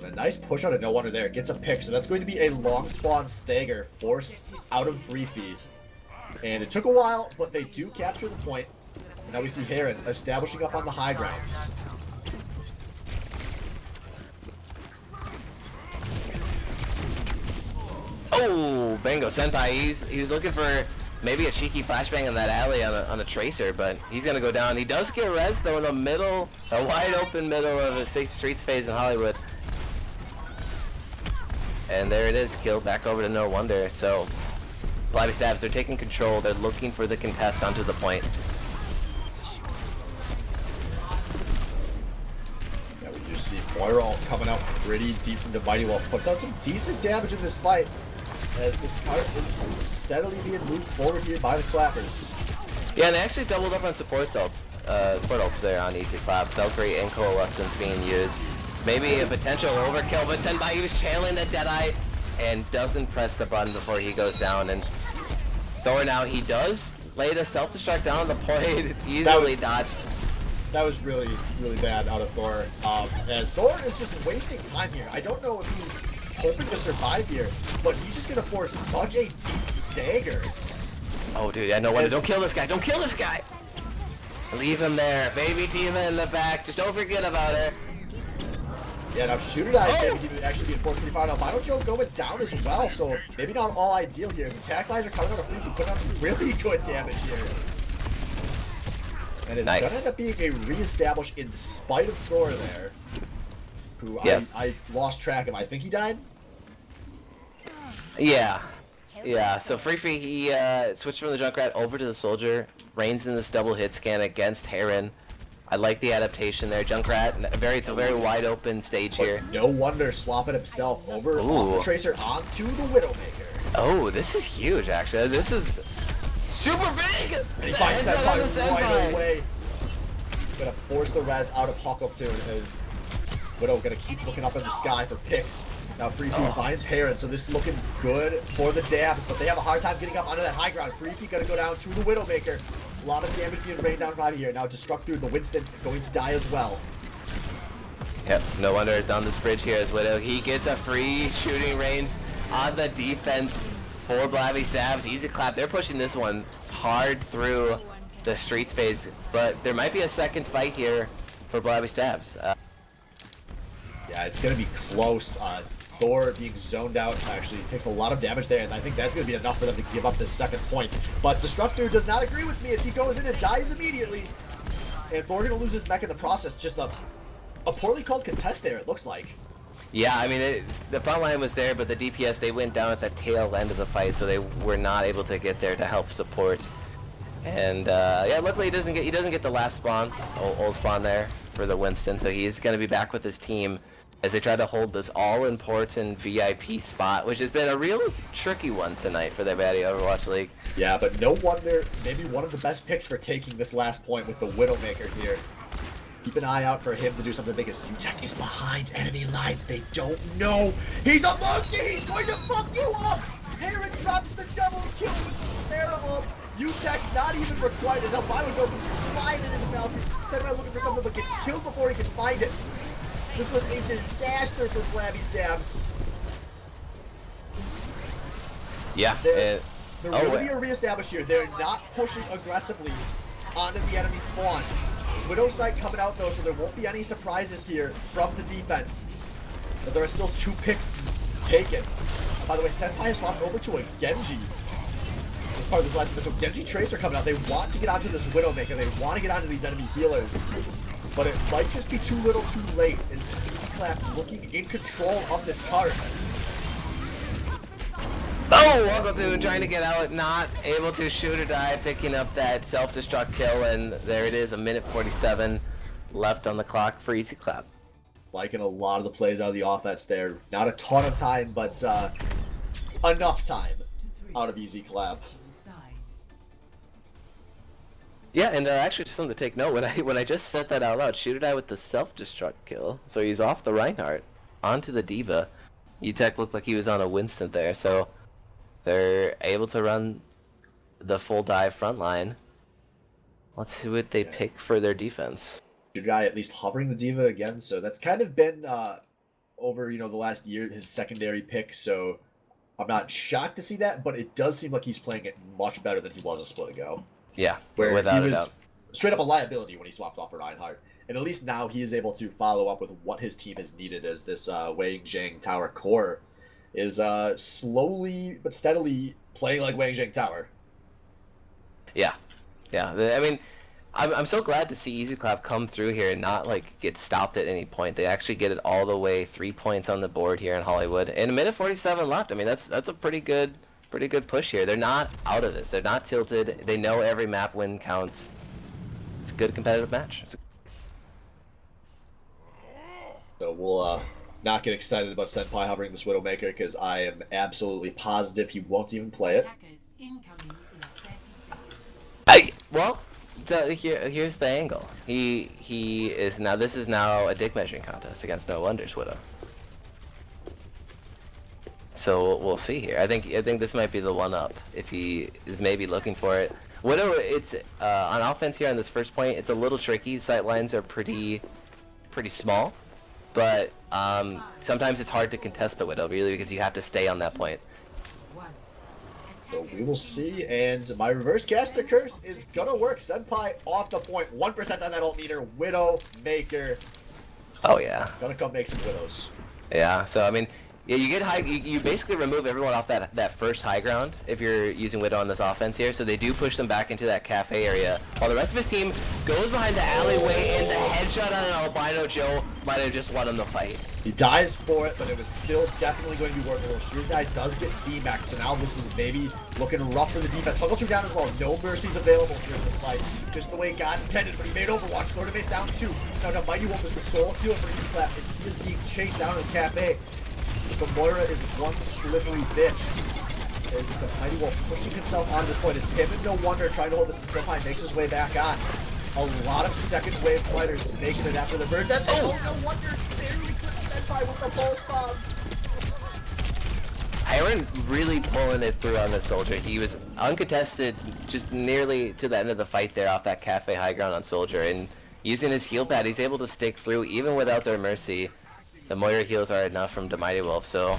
A nice push out of No Wonder there. Gets a pick, so that's going to be a long spawn stagger forced out of free feed. And it took a while, but they do capture the point. And now we see Heron establishing up on the high grounds. Oh, Bango Senpai, he's looking for maybe a cheeky flashbang in that alley on a Tracer, but he's gonna go down. He does get res though in the middle, a wide open middle of a Streets phase in Hollywood. And there it is, kill back over to No Wonder. So Blabby Stabs, they're taking control. They're looking for the contest onto the point. Yeah, we do see Moira coming out pretty deep from the Mighty Wolf. Puts out some decent damage in this fight as this cart is steadily being moved forward here by the Clappers. Yeah, and they actually doubled up on support ults there on Easy Clap. Valkyrie and Coalescence being used. Maybe a potential overkill, but Senpai, he was channeling the Deadeye and doesn't press the button before he goes down. And Thor now, he does lay the self-destruct down on the point, easily dodged. That was really, really bad out of Thor. As Thor is just wasting time here. I don't know if he's hoping to survive here, but he's just gonna force such a deep stagger. Oh, dude, I know what. Don't kill this guy. Don't kill this guy. Leave him there. Baby Diva in the back. Just don't forget about her. Yeah, now Shooter Die Baby Diva actually being forced pretty far. Now Vital Joe going down as well, so maybe not all ideal here. His attack lines are coming out of free, putting on some really good damage here. And it's nice. gonna end up being a reestablished in spite of Thor there. Who yes. I lost track of. I think he died? Yeah. Yeah, so Free he switched from the Junkrat over to the Soldier, reigns in this double hit scan against Heron. I like the adaptation there. Junkrat, it's a very wide open stage But here. no wonder swapping himself over off the Tracer onto the Widowmaker. Oh, this is huge actually. This is super big! And he finds Senpai right away. Gonna force the res out of Huckleton as Widow gonna keep looking up in the sky for picks. Now Free finds Heron, so this is looking good for the dab, but they have a hard time getting up onto that high ground. Free gonna go down to the Widowmaker. A lot of damage being rained down right here. Now Destructor, the Winston, going to die as well. Yep, no wonder it's on this bridge here as Widow. He gets a free shooting range on the defense for Blabby Stabs. Easy clap. They're pushing this one hard through the streets phase, but there might be a second fight here for Blabby Stabs. Yeah, it's going to be close. Thor being zoned out actually takes a lot of damage there, and I think that's going to be enough for them to give up this second point. But Disruptor does not agree with me as he goes in and dies immediately. And Thor going to lose his mech in the process. Just a poorly called contest there, it looks like. Yeah, I mean, the front line was there, but the DPS, they went down at the tail end of the fight, so they were not able to get there to help support. And yeah, luckily he doesn't get the last spawn, old spawn there for the Winston, so he's going to be back with his team as they try to hold this all-important VIP spot, which has been a real tricky one tonight for the Baddie Overwatch League. Yeah, but no wonder, maybe one of the best picks for taking this last point with the Widowmaker here. Keep an eye out for him to do something big as UTech is behind enemy lines. They don't know. He's a monkey! He's going to fuck you up! Heron drops the double kill with Mara ult. UTech not even required as Albino's opens flying in his Valkyrie. Senpai looking for something but gets killed before he can find it. This was a disaster for Blabby Stabs. Yeah. They're really being reestablished here. They're not pushing aggressively onto the enemy spawn. Widow sight coming out though, so there won't be any surprises here from the defense. But there are still 2 picks taken. By the way, Senpai has swapped over to a Genji as part of this last event. So Genji Tracer coming out. They want to get onto this Widowmaker. They want to get onto these enemy healers. But it might just be too little too late. Is Easy Clap looking in control of this card? Oh, Huckleton trying to get out, not able to shoot or die, picking up that self-destruct kill, and there it is, 1:47 left on the clock for Easy Clap. Liking a lot of the plays out of the offense there. Not a ton of time, but enough time out of Easy Clap. Yeah, and actually just something to take note, when I just said that out loud, shoot or die with the self-destruct kill, so he's off the Reinhardt, onto the Diva. UTech looked like he was on a Winston there, so they're able to run the full dive front line. Let's see what they pick for their defense. Your guy at least hovering the Diva again, so that's kind of been over the last year his secondary pick, so I'm not shocked to see that, but it does seem like he's playing it much better than he was a split ago. Yeah, where without he a was doubt. Straight up a liability when he swapped off for Reinhardt. And at least now he is able to follow up with what his team has needed as this Wei Jing Tower core is slowly but steadily playing like Wei Jing Tower. Yeah. I mean, I'm so glad to see Easy Clap come through here and not get stopped at any point. They actually get it all the way 3 points on the board here in Hollywood. And 1:47 left. I mean, that's a pretty good push here. They're not out of this. They're not tilted. They know every map win counts. It's a good competitive match. So we'll not get excited about Senpai hovering this Widowmaker because I am absolutely positive he won't even play it. Here's the angle. He is now. This is now a dick measuring contest against No Wonders Widow. So we'll see here. I think this might be the one up if he is maybe looking for it. Widow, it's on offense here on this first point. It's a little tricky. Sight lines are pretty small, but sometimes it's hard to contest the Widow, really, because you have to stay on that point. So we will see, and my reverse caster curse is gonna work. Senpai off the point, 1% on that ult meter. Widow Maker. Oh yeah. Gonna come make some Widows. Yeah, so I mean, yeah, you get high. You basically remove everyone off that first high ground if you're using Widow on this offense here. So they do push them back into that cafe area, while the rest of his team goes behind the alleyway, and the headshot on an albino Joe might have just won him the fight. He dies for it, but it was still definitely going to be worth it. Street Guy does get D-Mac, so now this is maybe looking rough for the defense. Huckle down as well. No mercies available here in this fight. Just the way God intended, but he made Overwatch. Sword of Ace down 2. So now Mighty Wolf is the sole killer for Easy Clap, and he is being chased down in the cafe. But Moira is one slippery bitch. Is the Mighty Wolf pushing himself on this point. It's him and No Wonder trying to hold this. Senpai makes his way back on. A lot of second wave fighters making it after the burst. That's No Wonder barely clips Senpai with the pulse bomb. Aaron really pulling it through on the Soldier. He was uncontested just nearly to the end of the fight there off that cafe high ground on Soldier, and using his heal pad, he's able to stick through even without their mercy. The Moira heals are enough from the Mighty Wolf, so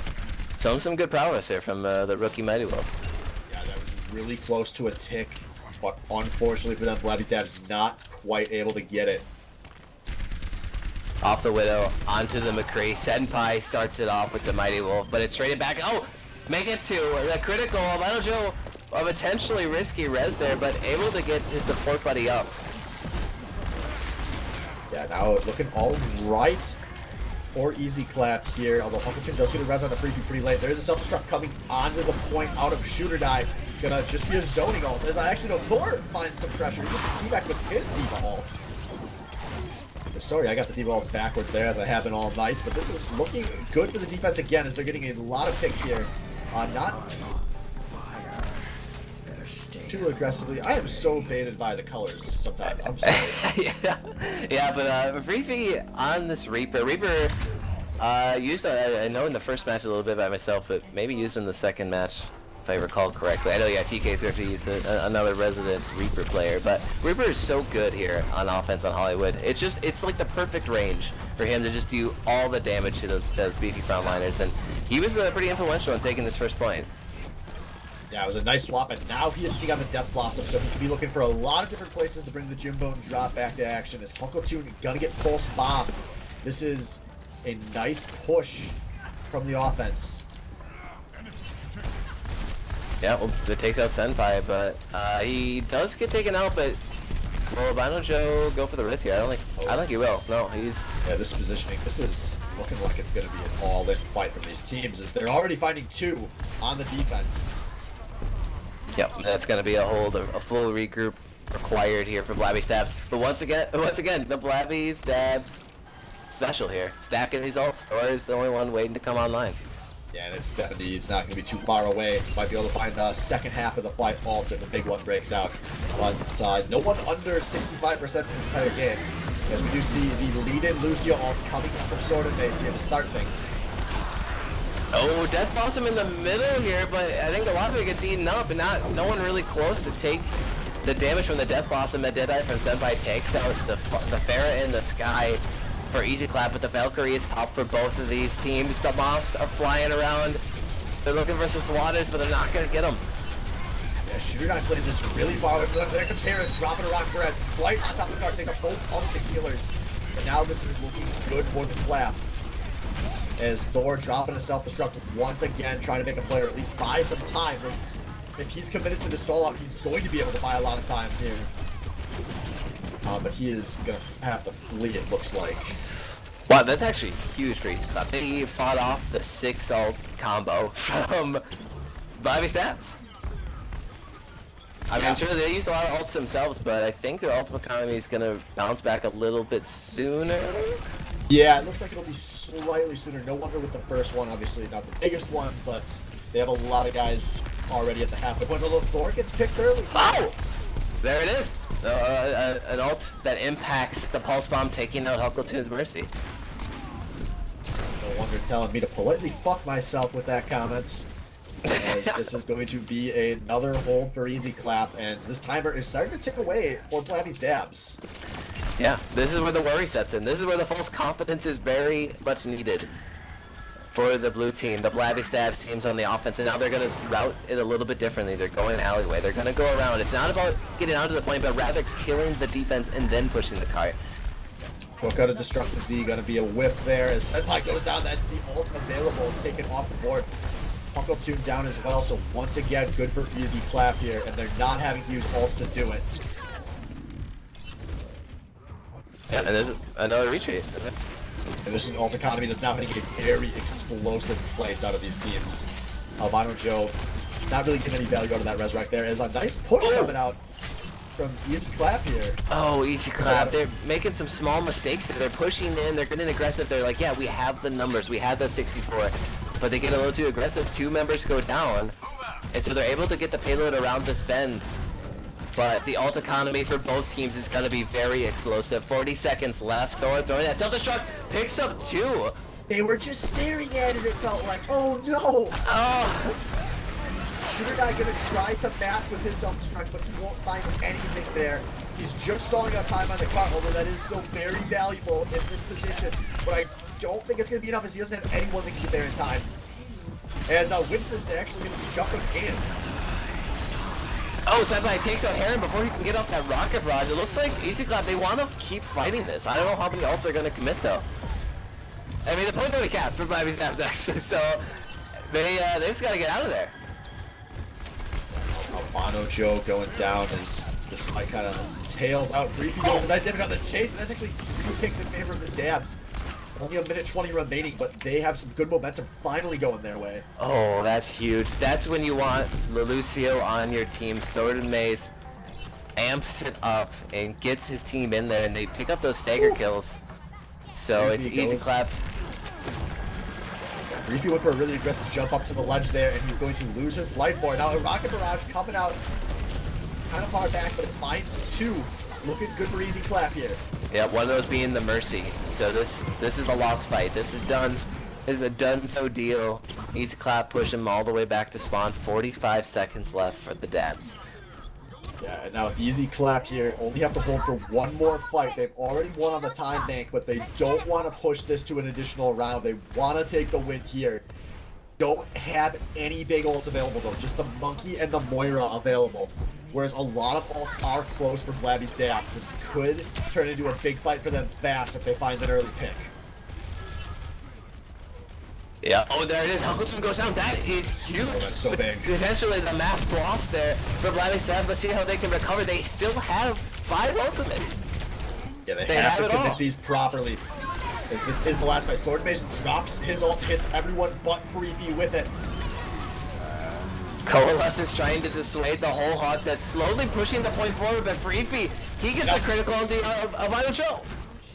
some good prowess here from the rookie Mighty Wolf. Yeah, that was really close to a tick, but unfortunately for them, Blabby Stab's not quite able to get it. Off the Widow, onto the McCree. Senpai starts it off with the Mighty Wolf, but it's traded back. Oh, make it to the critical. Albino Joe, a potentially risky res there, but able to get his support buddy up. Yeah, now looking all right. Or Easy Clap here, although Huckleton does get a res on a freebie pretty late. There's a self-destruct coming onto the point out of Shooter Die. Gonna just be a zoning ult, as I actually know Thor finds some pressure. He gets a T-back with his D.Va ult. Sorry, I got the D.Va ults backwards there, as I have been all night, but this is looking good for the defense again, as they're getting a lot of picks here. Not too aggressively. I am so baited by the colors sometimes. I'm sorry. yeah, but Reefy on this Reaper. Reaper used, I know in the first match a little bit by myself, but maybe used in the second match, if I recall correctly. I know, yeah, TK Thrifty is another resident Reaper player, but Reaper is so good here on offense on Hollywood. It's like the perfect range for him to just do all the damage to those beefy frontliners, and he was pretty influential in taking this first point. Yeah, it was a nice swap, and now he is sitting on the Death Blossom, so he could be looking for a lot of different places to bring the Jimbo and drop back to action. As Huckleton gonna get pulse bombed. This is a nice push from the offense. Yeah, well, it takes out Senpai, but he does get taken out, but will Albino Joe go for the risk here? I don't think he will. No, he's... Yeah, this positioning, this is looking like it's going to be an all-in fight from these teams, as they're already finding 2 on the defense. Yep, that's going to be a full regroup required here for Blabby Stabs. But once again, the Blabby Stabs special here. Stacking these ults. Thor is the only one waiting to come online. Yeah, and it's 70. It's not going to be too far away. Might be able to find the second half of the fight ult if the big one breaks out. But no one under 65% in this entire game. As we do see the lead-in Lucio ult coming up from Sword and Base here to start things. Oh, Death Blossom in the middle here, but I think a lot of it gets eaten up, and no one really close to take the damage from the Death Blossom that Deadeye from Senpai takes out the Pharah in the sky for Easy Clap, but the Valkyrie is popped for both of these teams. The Moths are flying around. They're looking for some swatters, but they're not going to get them. Yeah, Shooter not playing this really far. There comes Terra dropping a rock for us. Blight on top of the car, take up both of the healers. But now this is looking good for the Clap. As Thor dropping a self-destruct once again, trying to make a player at least buy some time. If he's committed to the stall out, he's going to be able to buy a lot of time here. But he is going to have to flee, it looks like. Wow, that's actually huge for Easy Clap. They fought off the 6 ult combo from Blabby Stabs. I'm sure they used a lot of ults themselves, but I think their ultimate economy is going to bounce back a little bit sooner. Yeah, it looks like it'll be slightly sooner. No wonder with the first one, obviously not the biggest one, but they have a lot of guys already at the halfway point. Although Thor gets picked early. Oh! There it is. An ult that impacts the Pulse Bomb, taking out Huckleton's Mercy. No wonder telling me to politely fuck myself with that comments. As this is going to be another hold for Easy Clap, and this timer is starting to tick away for Blabby Stabs. Yeah, this is where the worry sets in. This is where the false confidence is very much needed for the blue team. The Blabby Stabs teams on the offense, and now they're going to route it a little bit differently. They're going alleyway. They're going to go around. It's not about getting out to the point, but rather killing the defense and then pushing the cart. Hook out a destructive D, gonna be a whiff there as Senpai goes down. That's the ult available, taken off the board. Huckle Tune down as well, so once again, good for easy clap here, and they're not having to use ults to do it. Yeah, and there's another retreat. And this is an ult economy that's now going to get a very explosive place out of these teams. Albino Joe not really getting any value out of that resurrect there. As a nice push coming out from Easy Clap here. Oh, Easy Clap. They're making some small mistakes. They're pushing in. They're getting aggressive. They're like, yeah, we have the numbers. We have that 64. But they get a little too aggressive. 2 members go down. And so they're able to get the payload around the spend. But the ult economy for both teams is going to be very explosive. 40 seconds left. Thor throwing that self-destruct. Picks up 2. They were just staring at it. It felt like, oh no. Oh. Shooter Guy gonna try to match with his self-destruct, but he won't find anything there. He's just stalling out time on the cart, although that is still very valuable in this position. But I don't think it's gonna be enough as he doesn't have anyone that can get there in time. As Winston's actually gonna be jumping in. Oh, Senpai takes out Heron before he can get off that rocket barrage. It looks like Easy Clap, they want to keep fighting this. I don't know how many ults are going to commit though. I mean, the point's already capped for Blabby Stabs actually, so they just got to get out of there. Albino Joe going down as this fight kind of tails out. Freaky doing some nice damage on the chase, and that's actually 3 picks in favor of the Dabs. Only a minute 20 remaining, but they have some good momentum finally going their way. Oh, that's huge. That's when you want Lelucio on your team. Sword and Mace amps it up and gets his team in there, and they pick up those stagger kills. So it's Easy Clap. Reefy went for a really aggressive jump up to the ledge there, and he's going to lose his life for it. Now, a Rocket Barrage coming out kind of far back, but it finds 2. Looking good for Easy Clap here. Yeah, one of those being the Mercy. So this is a lost fight. This is done. This is a done-so deal. Easy Clap push him all the way back to spawn. 45 seconds left for the Dabs. Yeah, and now with Easy Clap here, only have to hold for 1 more fight. They've already won on the time bank, but they don't want to push this to an additional round. They want to take the win here. Don't have any big ults available though, just the Monkey and the Moira available. Whereas a lot of ults are close for Blabby Stabs. This could turn into a big fight for them fast if they find an early pick. Yeah. Oh, there it is. Huckleton goes down. That is huge. Oh, that's so big. Potentially the map lost there for Blabby Stabs. Let's see how they can recover. They still have 5 ultimates. Yeah, they have to commit these properly. As this is the last fight. Sword Mason drops his ult, hits everyone but Freefy with it. Coalescence trying to dissuade the whole Hawk that's slowly pushing the point forward, but Freefy, he gets the critical on the Albino Joe.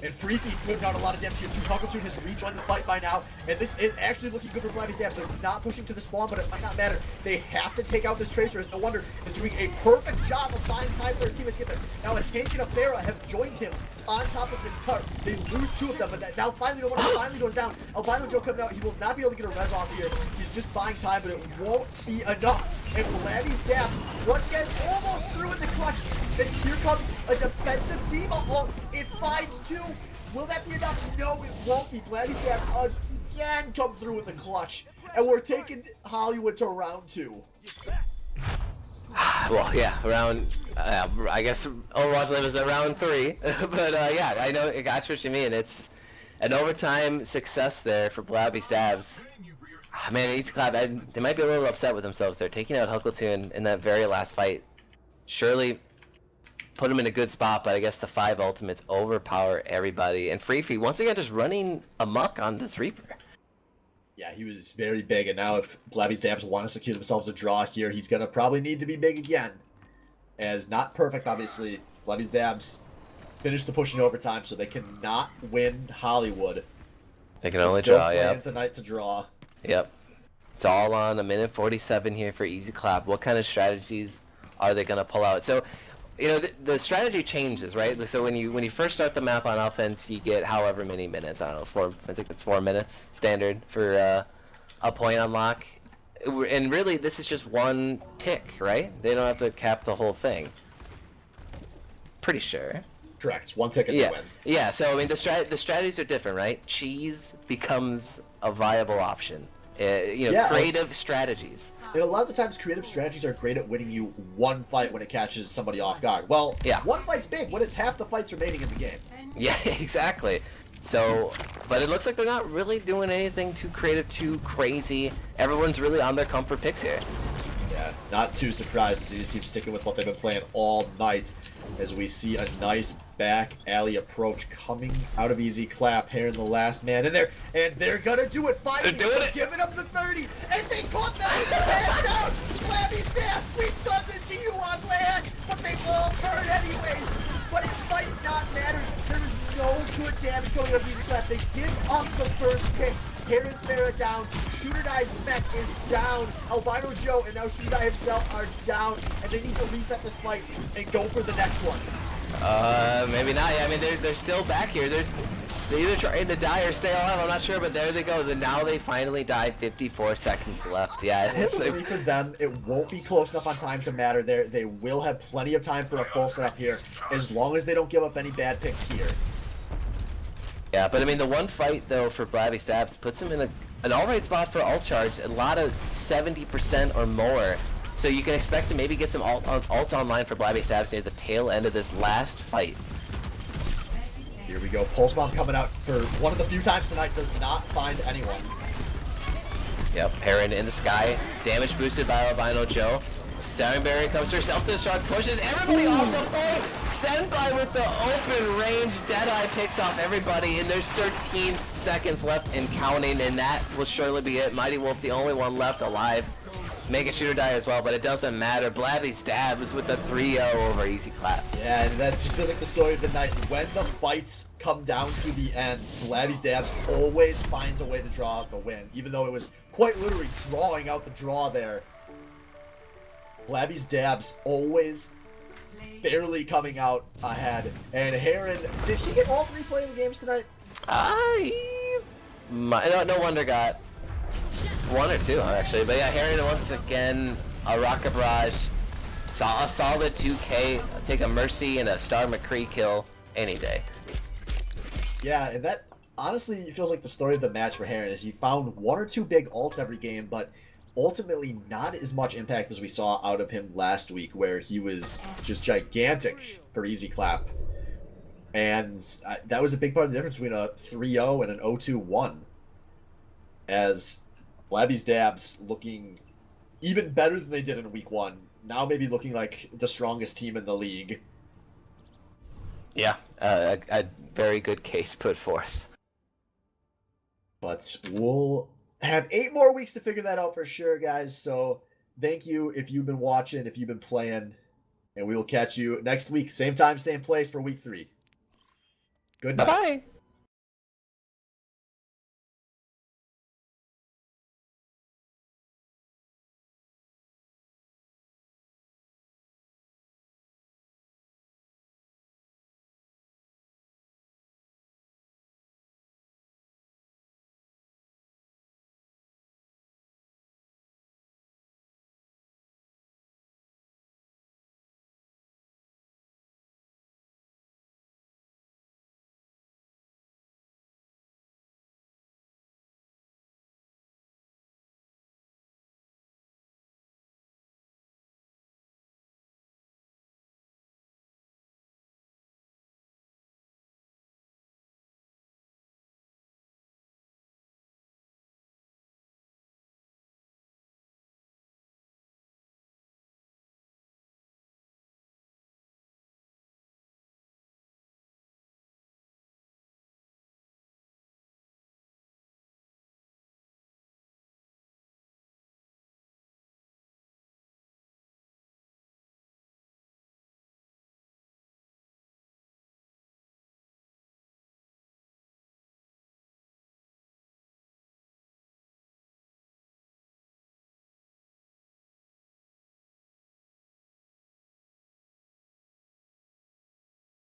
And Freefy putting out a lot of damage here too. Huckletune has rejoined the fight by now, and this is actually looking good for Blabby Stabs. They're not pushing to the spawn, but it might not matter. They have to take out this Tracer, as no wonder is doing a perfect job of buying time for his team to skip it. Now a Tank and a Pharah have joined him on top of this cart. They lose 2 of them, but that now finally no wonder finally goes down. Albino Joe coming out, he will not be able to get a res off here. He's just buying time, but it won't be enough. And Blabby Stabs, once again, almost through in the clutch. This here comes a defensive diva ult. It finds 2. Will that be enough? No, it won't be. Blabby Stabs again come through in the clutch. And we're taking Hollywood to round 2. Well, yeah, around, I guess Overwatch Live is at round 3. But yeah, I know, I got what you mean. It's an overtime success there for Blabby Stabs. Man, Easy Clap, they might be a little upset with themselves. They're taking out Huckletune in that very last fight. Surely put him in a good spot, but I guess the 5 ultimates overpower everybody. And Freefy, once again, just running amok on this Reaper. Yeah, he was very big, and now if Blabby Stabs want to secure themselves a draw here, he's going to probably need to be big again. As not perfect, obviously. Blabby Stabs finished the push in overtime, so they cannot win Hollywood. They can only draw, yeah. Tonight to draw. Yep. It's all on 1:47 here for Easy Clap. What kind of strategies are they going to pull out? So, you know, the strategy changes, right? So when you first start the map on offense, you get however many minutes. I don't know, I think it's 4 minutes standard for a point unlock. And really, this is just 1 tick, right? They don't have to cap the whole thing. Pretty sure. Correct. One ticket Yeah, to win. yeah. So I mean, the strategies are different, right? Cheese becomes a viable option. Yeah, creative strategies. And a lot of the times, creative strategies are great at winning you one fight when it catches somebody off guard. Well, Yeah. one fight's big when it's half the fights remaining in the game. Yeah, exactly. So, but it looks like they're not really doing anything too creative, too crazy. Everyone's really on their comfort picks here. Yeah, not too surprised. They just keep sticking with what they've been playing all night as we see a nice back alley approach coming out of Easy Clap here in the last man. And they're gonna do it finally. They're doing it. Giving up the 30. And they caught that with the pass down. Blabby's down. We've done this to you on land. But they all turn anyways. But it might not matter. There is no good damage going out of Easy Clap. They give up the first pick. Heron's Mara down, Shooter Die's mech is down, Albino Joe and now Shooter Die himself are down, and they need to reset this fight and go for the next one. Maybe not. Yeah, I mean, they're still back here. They're either trying to die or stay alive. I'm not sure, but there they go. Now they finally die. 54 seconds left. Yeah. Fortunately for them, it won't be close enough on time to matter. They will have plenty of time for a full setup here, as long as they don't give up any bad picks here. Yeah, but I mean, the one fight, though, for Blabby Stabs puts him in an alright spot for ult charge, a lot of 70% or more. So you can expect to maybe get some ults online for Blabby Stabs near the tail end of this last fight. Here we go. Pulse Bomb coming out for one of the few times tonight, does not find anyone. Yep, Heron in the sky, damage boosted by Albino Joe. Sounding Barrier comes to her, self-destruct, pushes everybody off the point! Senpai with the open range, Deadeye picks off everybody, and there's 13 seconds left and counting, and that will surely be it. Mighty Wolf, the only one left alive. Make a Shooter Die as well, but it doesn't matter. Blabby Stabs with the 3-0 over Easy Clap. Yeah, and that's just feels like the story of the night. When the fights come down to the end, Blabby Stabs always finds a way to draw out the win, even though it was quite literally drawing out the draw there. Blabby's dabs always barely coming out ahead. And Heron, did he get all 3 playing the games tonight? No wonder got 1 or 2 actually. But yeah, Heron once again, a Rocket Barrage, a solid 2K, take a Mercy and a Star McCree kill any day. Yeah, and that honestly feels like the story of the match for Heron, is he found 1 or 2 big ults every game, but ultimately not as much impact as we saw out of him last week, where he was just gigantic for Easy Clap. And that was a big part of the difference between a 3-0 and an 0-2-1. As Blabby's dabs looking even better than they did in week 1. Now maybe looking like the strongest team in the league. Yeah, a very good case put forth. But we'll have 8 more weeks to figure that out for sure, guys. So thank you if you've been watching, if you've been playing, and we will catch you next week. Same time, same place for week 3. Good night. Bye-bye.